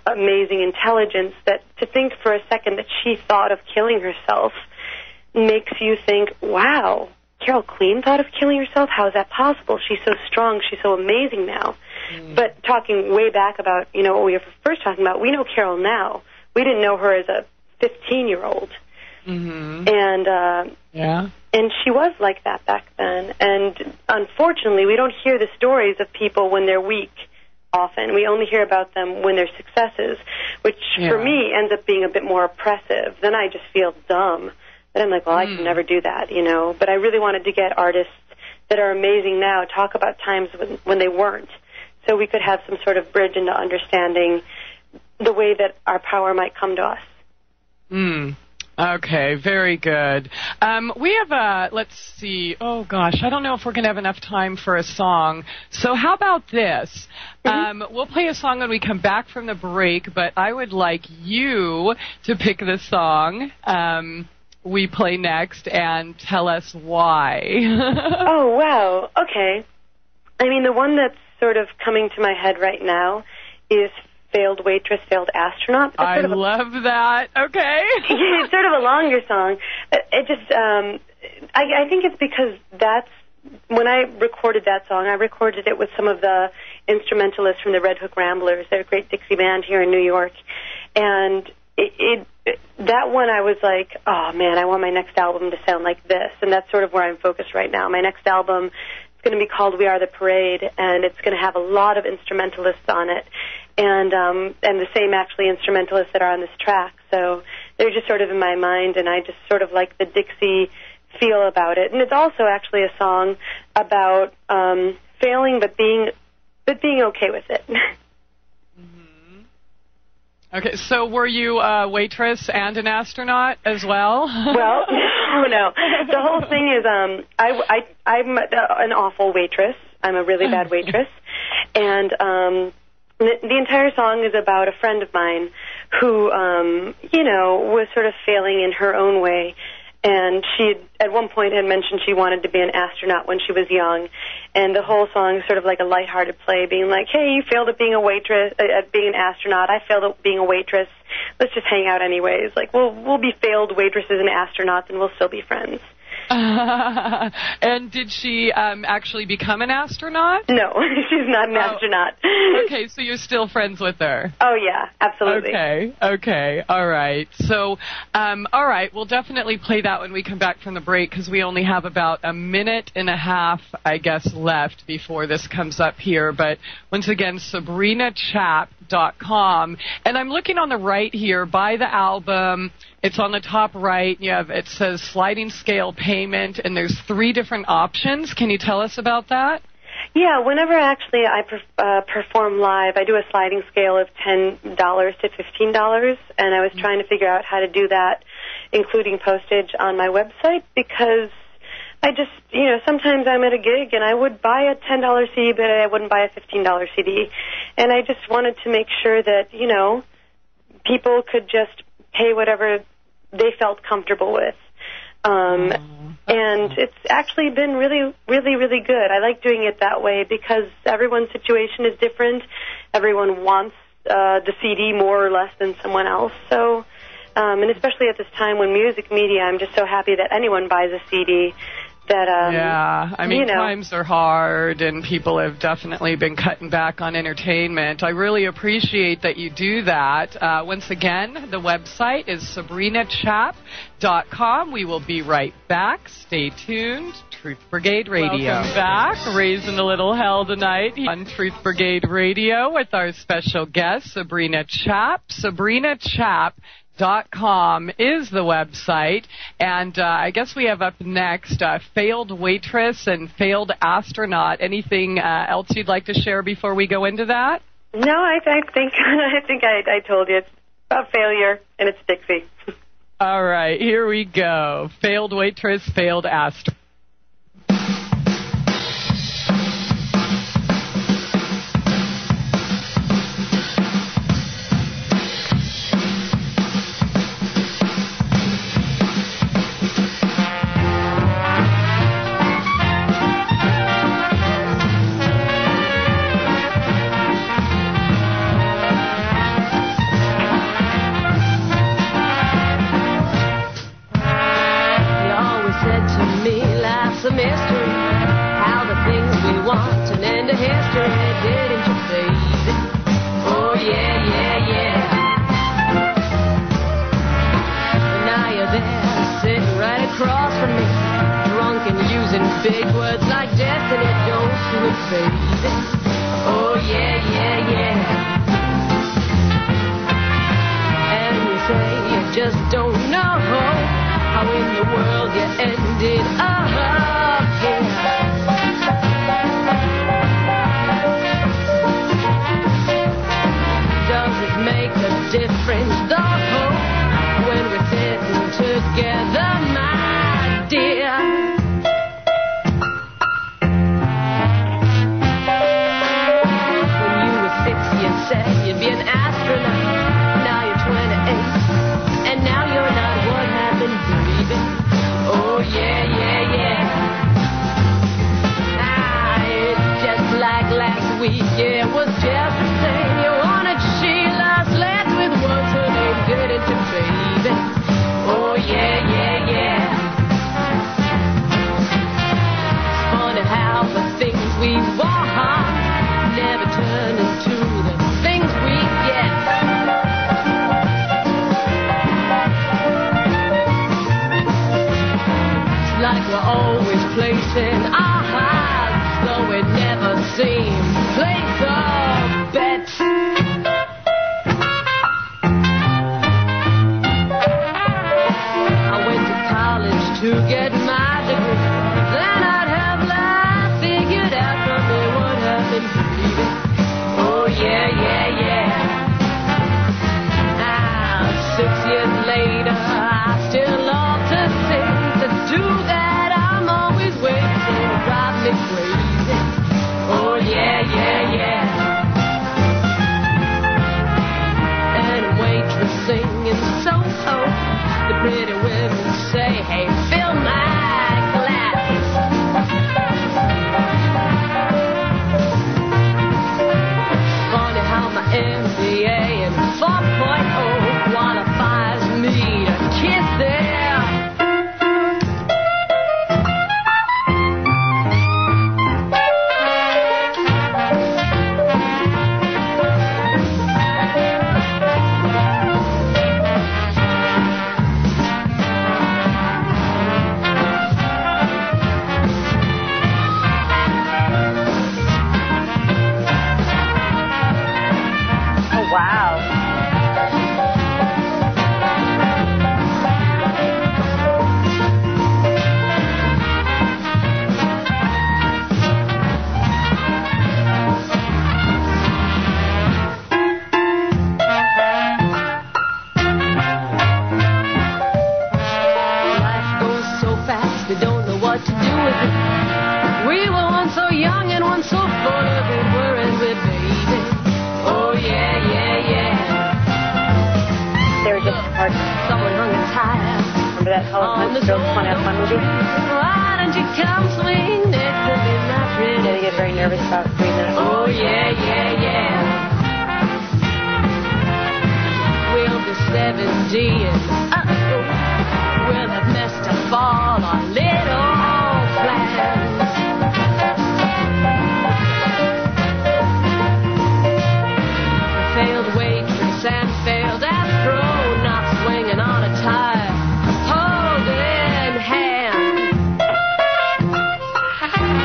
amazing intelligence that to think for a second that she thought of killing herself makes you think, wow, Carol Queen thought of killing herself? How is that possible? She's so strong. She's so amazing now. But talking way back about, what we were first talking about, we know Carol now. We didn't know her as a 15-year-old. And she was like that back then. And unfortunately, we don't hear the stories of people when they're weak often. We only hear about them when they're successes, which for me ends up being a bit more oppressive. Then I just feel dumb. But I'm like, well, I can never do that, But I really wanted to get artists that are amazing now talk about times when they weren't, so we could have some sort of bridge into understanding the way that our power might come to us. Okay, very good. We have let's see, oh gosh, I don't know if we're going to have enough time for a song. So how about this? We'll play a song when we come back from the break, but I would like you to pick the song we play next and tell us why. Oh, wow. Okay. The one that's sort of coming to my head right now is Failed Waitress, Failed Astronaut. I love that. Okay. It's sort of a longer song. It just, I think it's because that's, when I recorded that song, I recorded it with some of the instrumentalists from the Red Hook Ramblers. They're a great Dixie band here in New York. And that one I was like, oh man, I want my next album to sound like this. And that's sort of where I'm focused right now. My next album is going to be called We Are the Parade, and it's going to have a lot of instrumentalists on it. And the same actually instrumentalists that are on this track. So they're just sort of in my mind, and I just sort of like the Dixie feel about it. And it's also actually a song about failing but being okay with it. Okay, so were you a waitress and an astronaut as well? Well, no. The whole thing is I'm an awful waitress. I'm a really bad waitress. And the entire song is about a friend of mine who, was sort of failing in her own way. And she, at one point, had mentioned she wanted to be an astronaut when she was young. And the whole song is sort of like a lighthearted play, being like, hey, you failed at being a waitress, at being an astronaut. I failed at being a waitress. Let's just hang out anyways. Like, we'll be failed waitresses and astronauts, and we'll still be friends. And did she actually become an astronaut? No, she's not an astronaut. Okay, so you're still friends with her? Oh, yeah, absolutely. Okay, all right. So, all right, we'll definitely play that when we come back from the break because we only have about a minute and a half, I guess, left before this comes up here. But once again, SabrinaChap.com. And I'm looking on the right here, buy the album. It's on the top right. It says sliding scale payment, and there's 3 different options. Can you tell us about that? Yeah, whenever actually I perform live, I do a sliding scale of $10 to $15, and I was trying to figure out how to do that, including postage on my website, because I just, sometimes I'm at a gig and I would buy a $10 CD, but I wouldn't buy a $15 CD. And I just wanted to make sure that, people could just pay whatever they felt comfortable with. And it's actually been really, really, really good. I like doing it that way because everyone's situation is different. Everyone wants the CD more or less than someone else. So, and especially at this time when music media, I'm just so happy that anyone buys a CD. Times are hard, and people have definitely been cutting back on entertainment. I really appreciate that you do that. Once again, the website is SabrinaChap.com. We will be right back. Stay tuned. Truth Brigade Radio. Welcome back. Raising a little hell tonight on Truth Brigade Radio with our special guest, Sabrina Chap. SabrinaChap.com is the website, and I guess we have up next failed waitress and failed astronaut. Anything else you'd like to share before we go into that? No, I think I told you. It's about failure, and it's Dixie. All right, here we go. Failed waitress, failed astronaut. A mystery, how the things we want turn into history, didn't you, baby? Oh, yeah, yeah, yeah. And now you're there, sitting right across from me, drunk and using big words like destiny, don't do it, baby. Oh, yeah, yeah, yeah. And you say you just don't know how in the world you ended up here. Does it make a difference, though, when we're sitting together, my dear? When you were 6, you said you'd be an astronaut. Now you're 28, and now you're not. What happened, baby? Oh, yeah, yeah, yeah. It's just like last week. Yeah, it was just the same. You wanted Sheila, slept with what's her name, didn't you, baby? Oh, yeah, yeah, yeah. It's funny how the things we want never turn into the things we get. Like we're always placing our hearts, though it never seems to place a bet. I went to college to get my degree, then I'd have life figured out from me what happened, baby. Oh, yeah, yeah, yeah. Now, 6 years later, I still love to sing. Do that, I'm always waiting, so drive me crazy. Oh, yeah, yeah, yeah. And a waitress singing so-so. The pretty women say, hey, fill my glass. Funny how my MBA and 4.0 qualifies me to kiss them. with it. We were once so young and once so full of it, weren't we, baby? Oh, yeah, yeah, yeah. There was just a part. Someone hung a tire. Remember that Hollywood Girls Fun Out Fun movie? Why don't you come swing next to me, my pretty? I get very nervous about doing that. Oh, yeah, yeah, yeah. We'll be 70 and we'll have messed up all our little plans. Failed waitress and failed astronaut swinging on a tire, holding hand.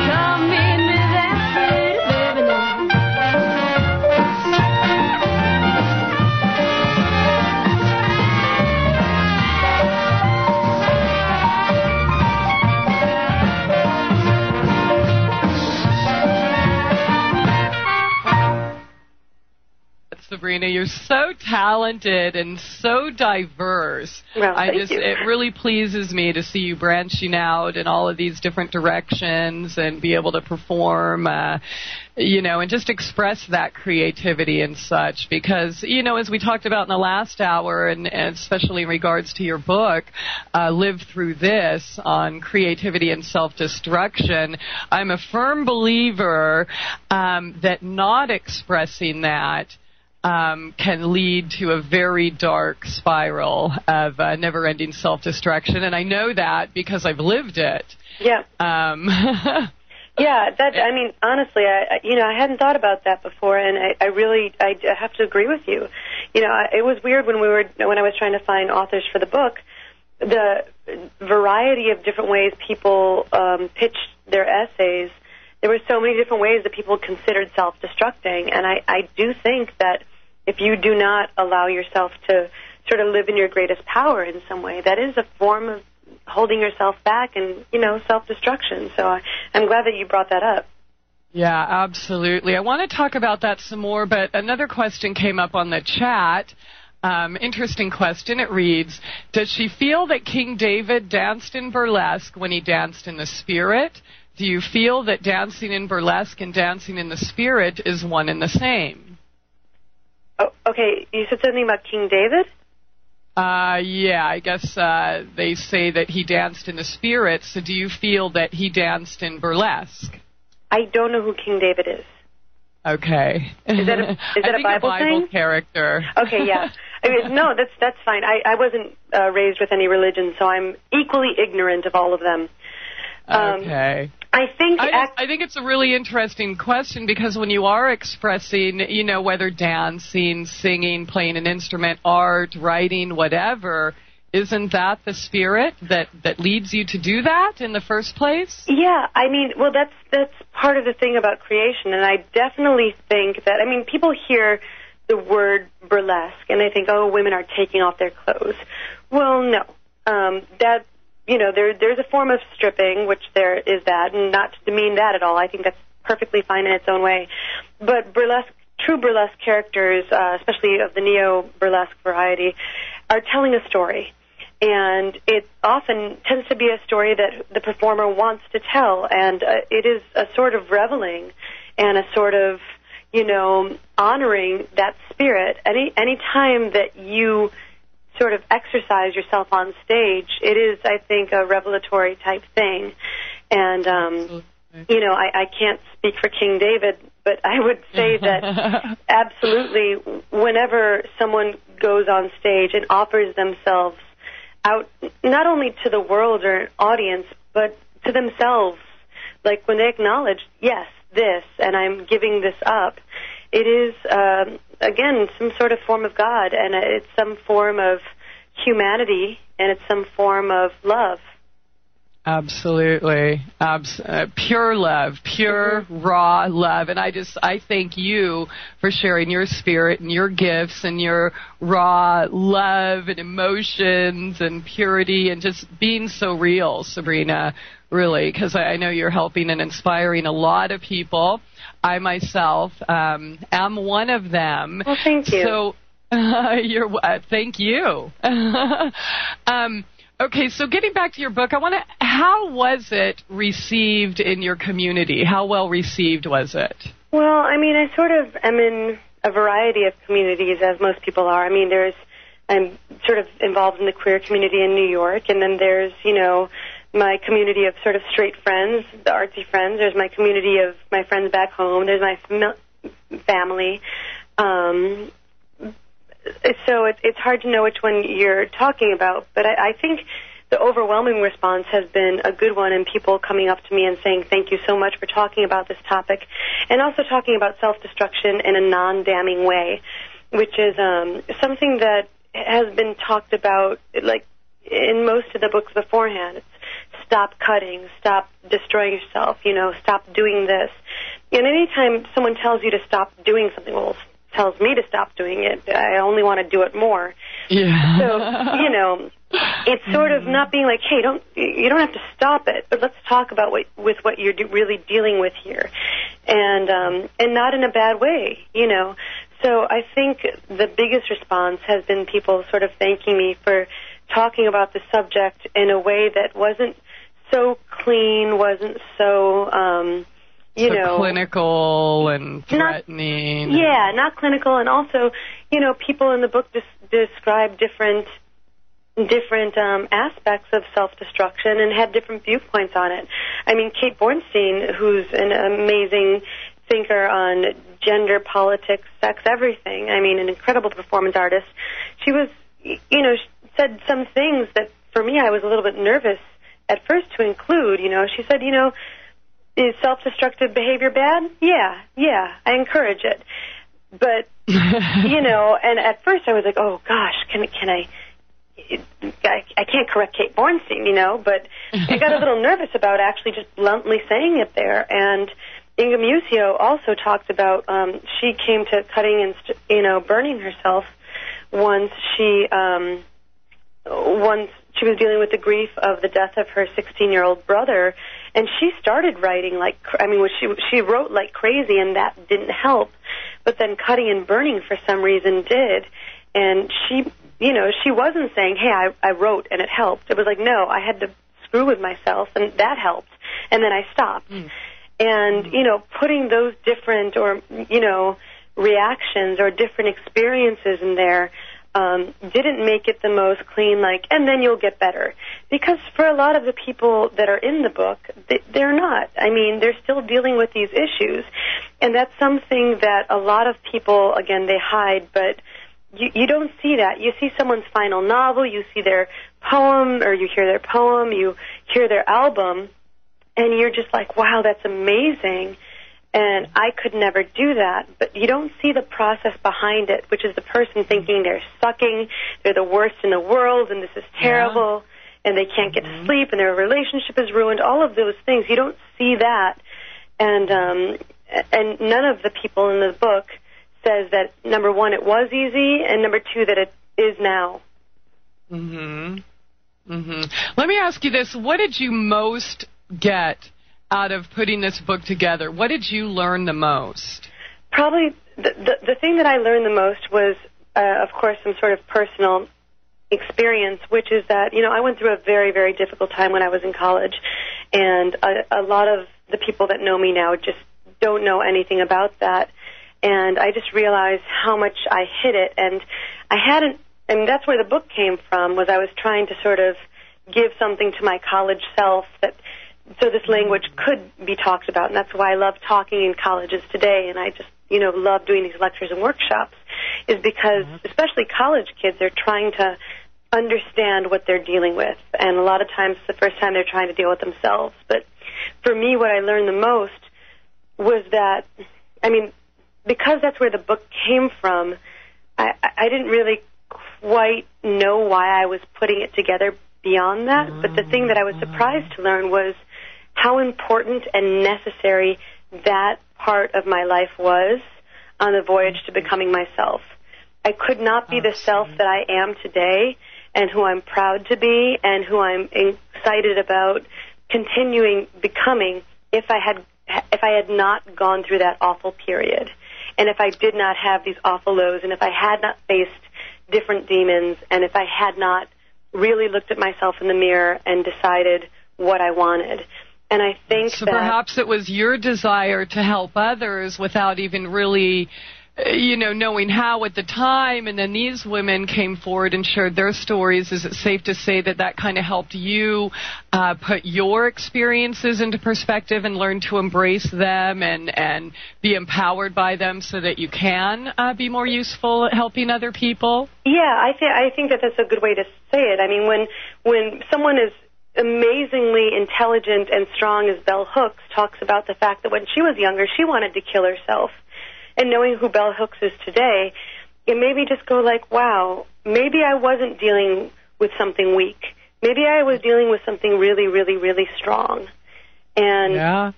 Come in with that pretty baby now. Sabrina, you're so talented and so diverse. Well, thank you. It really pleases me to see you branching out in all of these different directions and be able to perform, and just express that creativity and such. Because, as we talked about in the last hour, and especially in regards to your book, Live Through This, on creativity and self-destruction, I'm a firm believer that not expressing that can lead to a very dark spiral of never-ending self-destruction, and I know that because I've lived it. Yeah. Yeah, honestly, I hadn't thought about that before, and I have to agree with you. It was weird when I was trying to find authors for the book, the variety of different ways people pitched their essays. There were so many different ways that people considered self-destructing, and I do think that if you do not allow yourself to sort of live in your greatest power in some way, that is a form of holding yourself back and, self-destruction. So I'm glad that you brought that up. Yeah, absolutely. I want to talk about that some more, but another question came up on the chat. Interesting question. It reads, does she feel that King David danced in burlesque when he danced in the spirit? Do you feel that dancing in burlesque and dancing in the spirit is one and the same? Oh, okay. You said something about King David? Yeah, I guess they say that he danced in the spirit, so do you feel that he danced in burlesque? I don't know who King David is. Okay. Is that a Bible thing? Bible character. Okay, yeah. No, that's fine. I wasn't raised with any religion, so I'm equally ignorant of all of them. Okay. I think it's a really interesting question, because when you are expressing, whether dancing, singing, playing an instrument, art, writing, whatever, isn't that the spirit that leads you to do that in the first place? Yeah, that's part of the thing about creation, and I definitely think that, people hear the word burlesque, and they think, oh, women are taking off their clothes. Well, no. There's a form of stripping, which there is that, and not to demean that at all. I think that's perfectly fine in its own way. But true burlesque characters, especially of the neo-burlesque variety, are telling a story. And it often tends to be a story that the performer wants to tell, and it is a sort of reveling and a sort of, honoring that spirit. Any time that you sort of exercise yourself on stage, it is, I think, a revelatory type thing. And, I can't speak for King David, but I would say that absolutely whenever someone goes on stage and offers themselves out, not only to the world or audience, but to themselves, like when they acknowledge, yes, this, and I'm giving this up, it is, again, some sort of form of God, and it's some form of humanity, and it's some form of love. Absolutely. Pure love, pure, raw love. And I thank you for sharing your spirit and your gifts and your raw love and emotions and purity and just being so real, Sabrina, really, because I know you're helping and inspiring a lot of people. I myself am one of them. Well, thank you. So, thank you. Okay, so getting back to your book, how was it received in your community? How well received was it? Well, I mean, I sort of am in a variety of communities, as most people are. I mean, I'm sort of involved in the queer community in New York, and then there's, my community of sort of straight friends, the artsy friends. There's my community of my friends back home. There's my family. So it's hard to know which one you're talking about, but I think the overwhelming response has been a good one, and people coming up to me and saying thank you so much for talking about this topic, and also talking about self-destruction in a non-damning way, which is something that has been talked about like in most of the books beforehand. It's stop cutting, stop destroying yourself, stop doing this. And anytime someone tells you to stop doing something, well, tells me to stop doing it, I only want to do it more. Yeah. So, it's sort of not being like, hey, you don't have to stop it, but let's talk about what you're really dealing with here, and not in a bad way, So I think the biggest response has been people sort of thanking me for talking about the subject in a way that wasn't so clean, wasn't so clinical and threatening. Not clinical, and also, people in the book describe different aspects of self-destruction and had different viewpoints on it. I mean, Kate Bornstein, who's an amazing thinker on gender, politics, sex, everything. I mean, an incredible performance artist. She was, said some things that for me I was a little bit nervous at first to include. She said, is self-destructive behavior bad? Yeah, I encourage it. But, and at first I was like, oh gosh, can I can't correct Kate Bornstein, but I got a little nervous about actually just bluntly saying it there. And Inga Musio also talked about, she came to cutting and, burning herself once she was dealing with the grief of the death of her 16-year-old brother, and she started writing she wrote like crazy, and that didn't help. But then cutting and burning for some reason did, and she wasn't saying, hey, I wrote and it helped. It was like, no, I had to screw with myself, and that helped, and then I stopped. And, putting those different reactions or different experiences in there didn't make it the most clean, and then you'll get better. Because for a lot of the people that are in the book, they're not. I mean, they're still dealing with these issues. And that's something that a lot of people, again, they hide, but you don't see that. You see someone's final novel, you see their poem, or you hear their poem, you hear their album, and you're just like, wow, that's amazing. And I could never do that. But you don't see the process behind it, which is the person thinking they're sucking, they're the worst in the world, and this is terrible, and they can't get to sleep, and their relationship is ruined, all of those things. You don't see that. And none of the people in the book says that, number one, it was easy, and number two, that it is now. Let me ask you this. What did you most get out of putting this book together? What did you learn the most? Probably the thing that I learned the most was, of course, some sort of personal experience, which is that, I went through a very, very difficult time when I was in college, and a lot of the people that know me now just don't know anything about that, and I just realized how much I hid it, and that's where the book came from, was I was trying to sort of give something to my college self so this language could be talked about, and that's why I love talking in colleges today, and I just, love doing these lectures and workshops, is because especially college kids are trying to understand what they're dealing with, and a lot of times it's the first time they're trying to deal with themselves. But for me, what I learned the most was that, because that's where the book came from, I didn't really quite know why I was putting it together beyond that, but the thing that I was surprised to learn was how important and necessary that part of my life was on the voyage to becoming myself. I could not be the self that I am today, and who I'm proud to be, and who I'm excited about continuing becoming, if I had not gone through that awful period, and if I did not have these awful lows, and if I had not faced different demons, and if I had not really looked at myself in the mirror and decided what I wanted. And I think so perhaps it was your desire to help others without even really, knowing how at the time, and then these women came forward and shared their stories. Is it safe to say that kind of helped you put your experiences into perspective and learn to embrace them and be empowered by them so that you can be more useful at helping other people? Yeah, I think that's a good way to say it. I mean, when someone is amazingly intelligent and strong as Bell Hooks talks about the fact that when she was younger, she wanted to kill herself. And knowing who Bell Hooks is today, it made me just go like, wow, maybe I wasn't dealing with something weak. Maybe I was dealing with something really, really, really strong. And, yeah.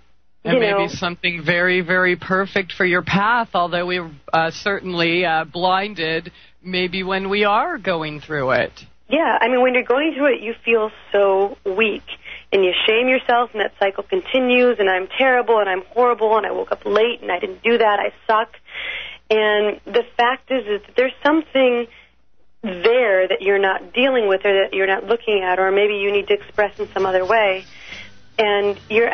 And maybe something very, very perfect for your path, although we're certainly blinded maybe when we are going through it. Yeah, I mean, when you're going through it, you feel so weak, and you shame yourself, and that cycle continues, and I'm terrible, and I'm horrible, and I woke up late, and I didn't do that, I suck. And the fact is that there's something there that you're not dealing with or that you're not looking at, or maybe you need to express in some other way. And you're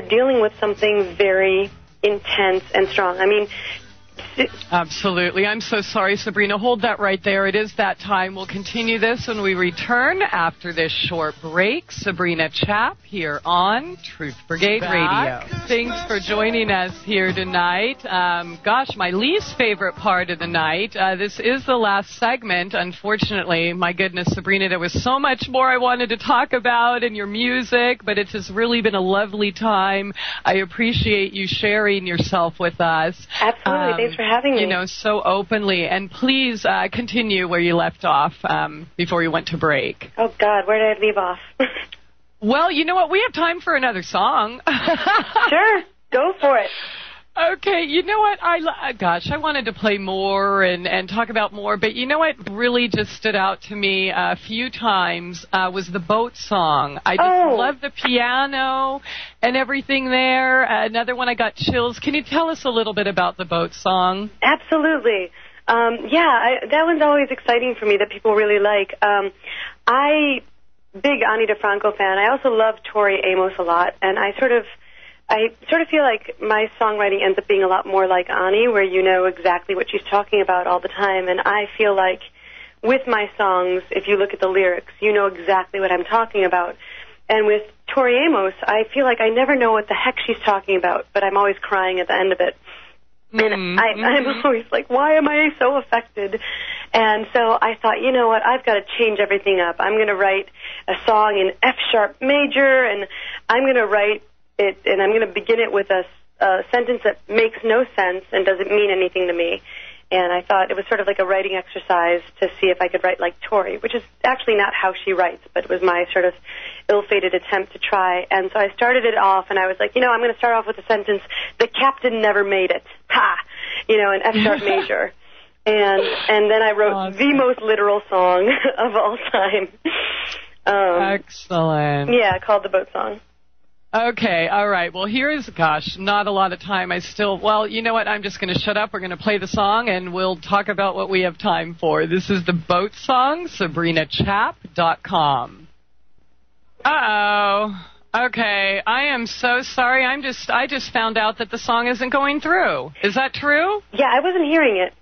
dealing with something very intense and strong. I mean, absolutely. I'm so sorry, Sabrina. Hold that right there. It is that time. We'll continue this when we return after this short break. Sabrina Chap here on Truth Brigade Radio. Thanks for joining us here tonight. My least favorite part of the night. This is the last segment. Unfortunately, my goodness, Sabrina, there was so much more I wanted to talk about in your music, but it has really been a lovely time. I appreciate you sharing yourself with us. Absolutely. Thanks for having me. So openly. And please continue where you left off before you went to break. Oh, God, where did I leave off? Well, you know what? We have time for another song. Sure. Go for it. Okay, you know what? I wanted to play more and talk about more, but you know what really just stood out to me a few times was the boat song. I just love the piano and everything there. Another one, I got chills. Can you tell us a little bit about the boat song? Absolutely. That one's always exciting for me that people really like. Big Ani DeFranco fan. I also love Tori Amos a lot, and I sort of feel like my songwriting ends up being a lot more like Ani, where you know exactly what she's talking about all the time. And I feel like with my songs, if you look at the lyrics, you know exactly what I'm talking about. And with Tori Amos, I feel like I never know what the heck she's talking about, but I'm always crying at the end of it. And I'm always like, why am I so affected? And so I thought, you know what, I've got to change everything up. I'm going to write a song in F-sharp major, and I'm going to write it, and I'm going to begin it with a sentence that makes no sense and doesn't mean anything to me. And I thought it was sort of like a writing exercise to see if I could write like Tori, which is actually not how she writes, but it was my sort of ill-fated attempt to try. And so I started it off, and I was like, I'm going to start off with a sentence, the captain never made it. Ha! An F-sharp major. And then I wrote the most literal song of all time. Excellent. Yeah, called The Boat Song. Okay, all right. Well, not a lot of time. You know what? I'm just going to shut up. We're going to play the song, and we'll talk about what we have time for. This is The Boat Song, SabrinaChap.com. Uh-oh. Okay, I am so sorry. I just found out that the song isn't going through. Is that true? Yeah, I wasn't hearing it.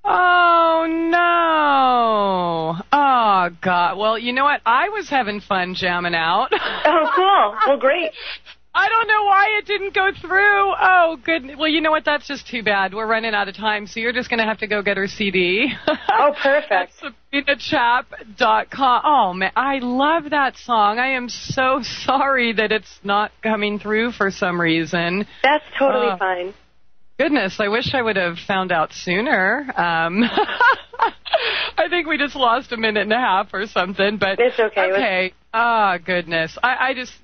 Oh, no. Oh, God. Well, you know what? I was having fun jamming out. Oh, cool. Well, great. I don't know why it didn't go through. Oh, good. Well, you know what? That's just too bad. We're running out of time, so you're just going to have to go get her CD. Oh, perfect. That's SabrinaChap.com. Oh, man, I love that song. I am so sorry that it's not coming through for some reason. That's totally fine. Goodness, I wish I would have found out sooner. I think we just lost a minute and a half or something, but it's okay. Okay. Oh, goodness. I just,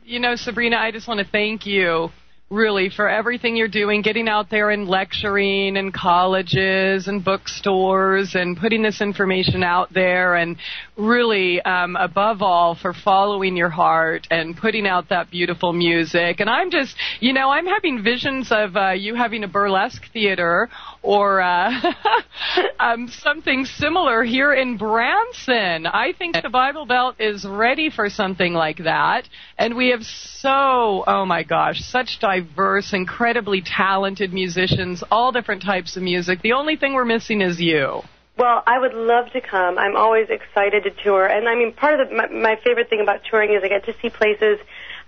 Sabrina, I just want to thank you really, for everything you're doing, getting out there and lecturing in colleges and bookstores and putting this information out there, and really, above all, for following your heart and putting out that beautiful music. And I'm just, I'm having visions of you having a burlesque theater or something similar here in Branson. I think the Bible Belt is ready for something like that. And we have oh my gosh, such diverse, incredibly talented musicians, all different types of music. The only thing we're missing is you. Well, I would love to come. I'm always excited to tour. And, I mean, part of my favorite thing about touring is I get to see places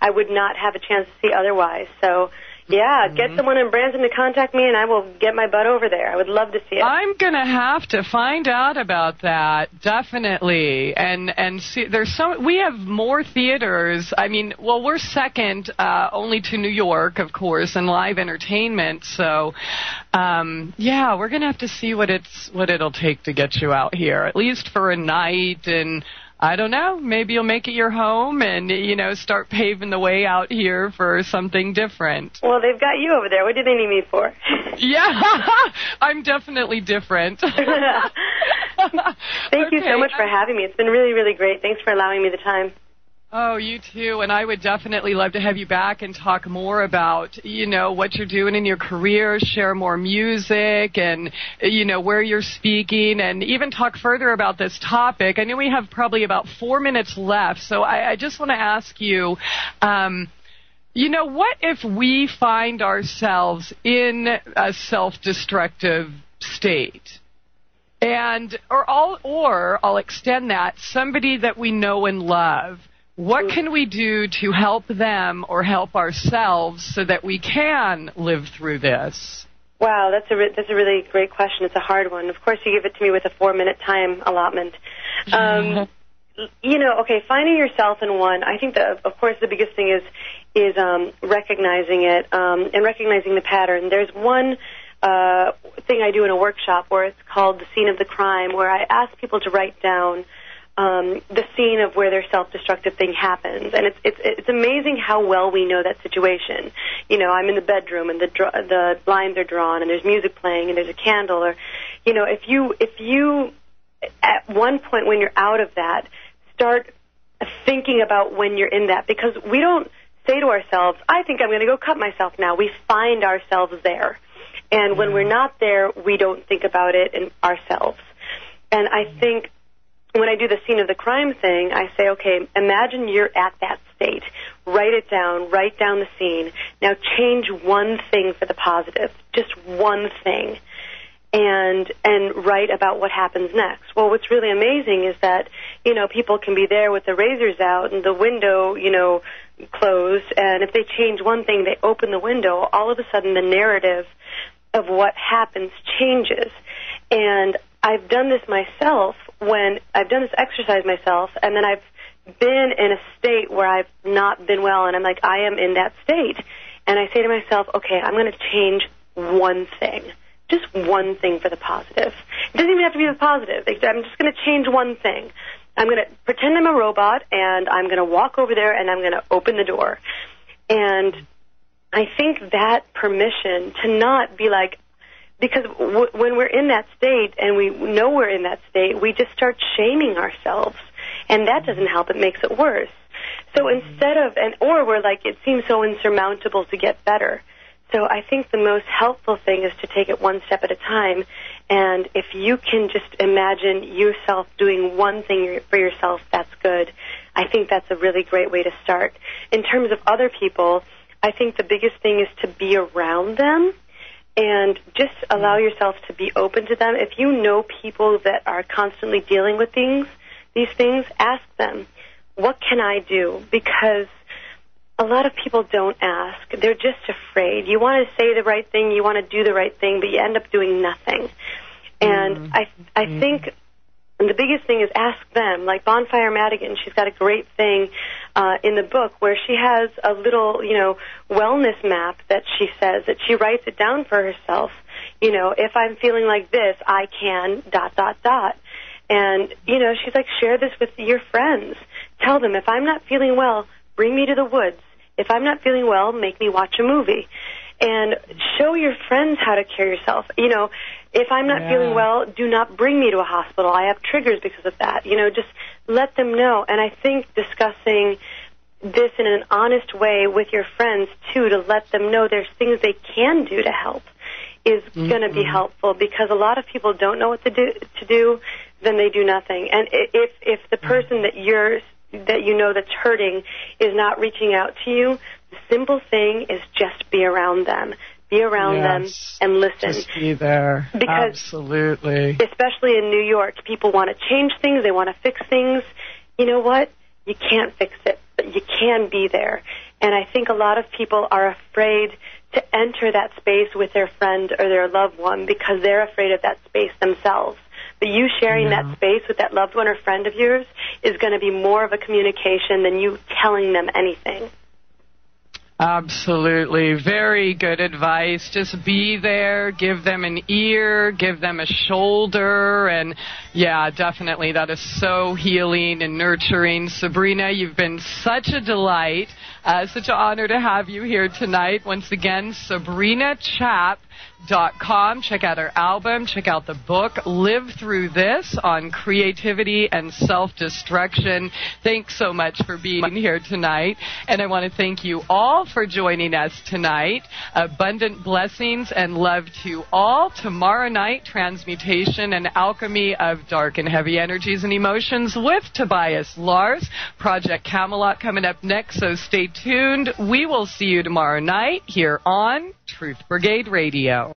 I would not have a chance to see otherwise. So, yeah, get someone in Branson to contact me, and I will get my butt over there. I would love to see it. I'm going to have to find out about that, definitely. And see, we have more theaters. I mean, well, we're second only to New York, of course, and live entertainment. So, yeah, we're going to have to see what it'll take to get you out here, at least for a night. And I don't know, maybe you'll make it your home and, start paving the way out here for something different. Well, they've got you over there. What do they need me for? Yeah, I'm definitely different. Thank you so much for having me. It's been really, really great. Thanks for allowing me the time. Oh, you too. And I would definitely love to have you back and talk more about, what you're doing in your career, share more music and, where you're speaking, and even talk further about this topic. I know we have probably about 4 minutes left, so I just want to ask you, what if we find ourselves in a self-destructive state? Or I'll extend that, somebody that we know and love. What can we do to help them or help ourselves so that we can live through this? Wow, that's a really great question. It's a hard one. Of course, you give it to me with a 4-minute time allotment. Finding yourself in one. I think that, of course, the biggest thing is recognizing it and recognizing the pattern. There's one thing I do in a workshop where it's called the scene of the crime, where I ask people to write down the scene of where their self-destructive thing happens, and it's amazing how well we know that situation. I'm in the bedroom, and the blinds are drawn, and there's music playing, and there's a candle, or, if you at one point when you're out of that, start thinking about when you're in that, because we don't say to ourselves, I think I'm going to go cut myself now. We find ourselves there, and when we're not there, we don't think about it in ourselves. And I think when I do the scene of the crime thing, I say, okay, imagine you're at that state. Write it down. Write down the scene. Now change one thing for the positive, just one thing, and write about what happens next. Well, what's really amazing is that, people can be there with the razors out and the window, closed, and if they change one thing, they open the window, all of a sudden the narrative of what happens changes. And I've done this myself when I've done this exercise myself, and then I've been in a state where I've not been well, and I'm like, I am in that state. And I say to myself, okay, I'm going to change one thing, just one thing for the positive. It doesn't even have to be the positive. I'm just going to change one thing. I'm going to pretend I'm a robot, and I'm going to walk over there, and I'm going to open the door. And I think that permission to not be like, because when we're in that state and we know we're in that state, we just start shaming ourselves, and that doesn't help. It makes it worse. So instead of, or we're like, it seems so insurmountable to get better. So I think the most helpful thing is to take it one step at a time, and if you can just imagine yourself doing one thing for yourself, that's good. I think that's a really great way to start. In terms of other people, I think the biggest thing is to be around them. And just allow yourself to be open to them. If you know people that are constantly dealing with these things, ask them, what can I do? Because a lot of people don't ask. They're just afraid. You want to say the right thing, you want to do the right thing, but you end up doing nothing. And I think the biggest thing is ask them. Like Bonfire Madigan, she's got a great thing in the book where she has a little, wellness map that she says that she writes it down for herself. If I'm feeling like this, I can ... And, she's like, share this with your friends. Tell them, if I'm not feeling well, bring me to the woods. if I'm not feeling well, make me watch a movie. And show your friends how to care yourself. You know, if I'm not feeling well, do not bring me to a hospital. I have triggers because of that. You know, just let them know. And I think discussing this in an honest way with your friends, too, to let them know there's things they can do to help is going to be helpful, because a lot of people don't know what to do, then they do nothing. And if the person that you know that's hurting is not reaching out to you, the simple thing is just be around them. Be around them and listen. Just be there. Because absolutely. Especially in New York, people want to change things. They want to fix things. You know what? You can't fix it, but you can be there. And I think a lot of people are afraid to enter that space with their friend or their loved one because they're afraid of that space themselves. But you sharing that space with that loved one or friend of yours is going to be more of a communication than you telling them anything. Absolutely. Very good advice. Just be there, give them an ear, give them a shoulder, and yeah, definitely that is so healing and nurturing. Sabrina, you've been such a delight. Such an honor to have you here tonight. Once again, SabrinaChap.com. Check out her album. Check out the book, Live Through This, on creativity and self-destruction. Thanks so much for being here tonight. And I want to thank you all for joining us tonight. Abundant blessings and love to all. Tomorrow night, Transmutation and Alchemy of Dark and Heavy Energies and Emotions with Tobias Lars. Project Camelot coming up next, so stay tuned. We will see you tomorrow night here on Truth Brigade Radio.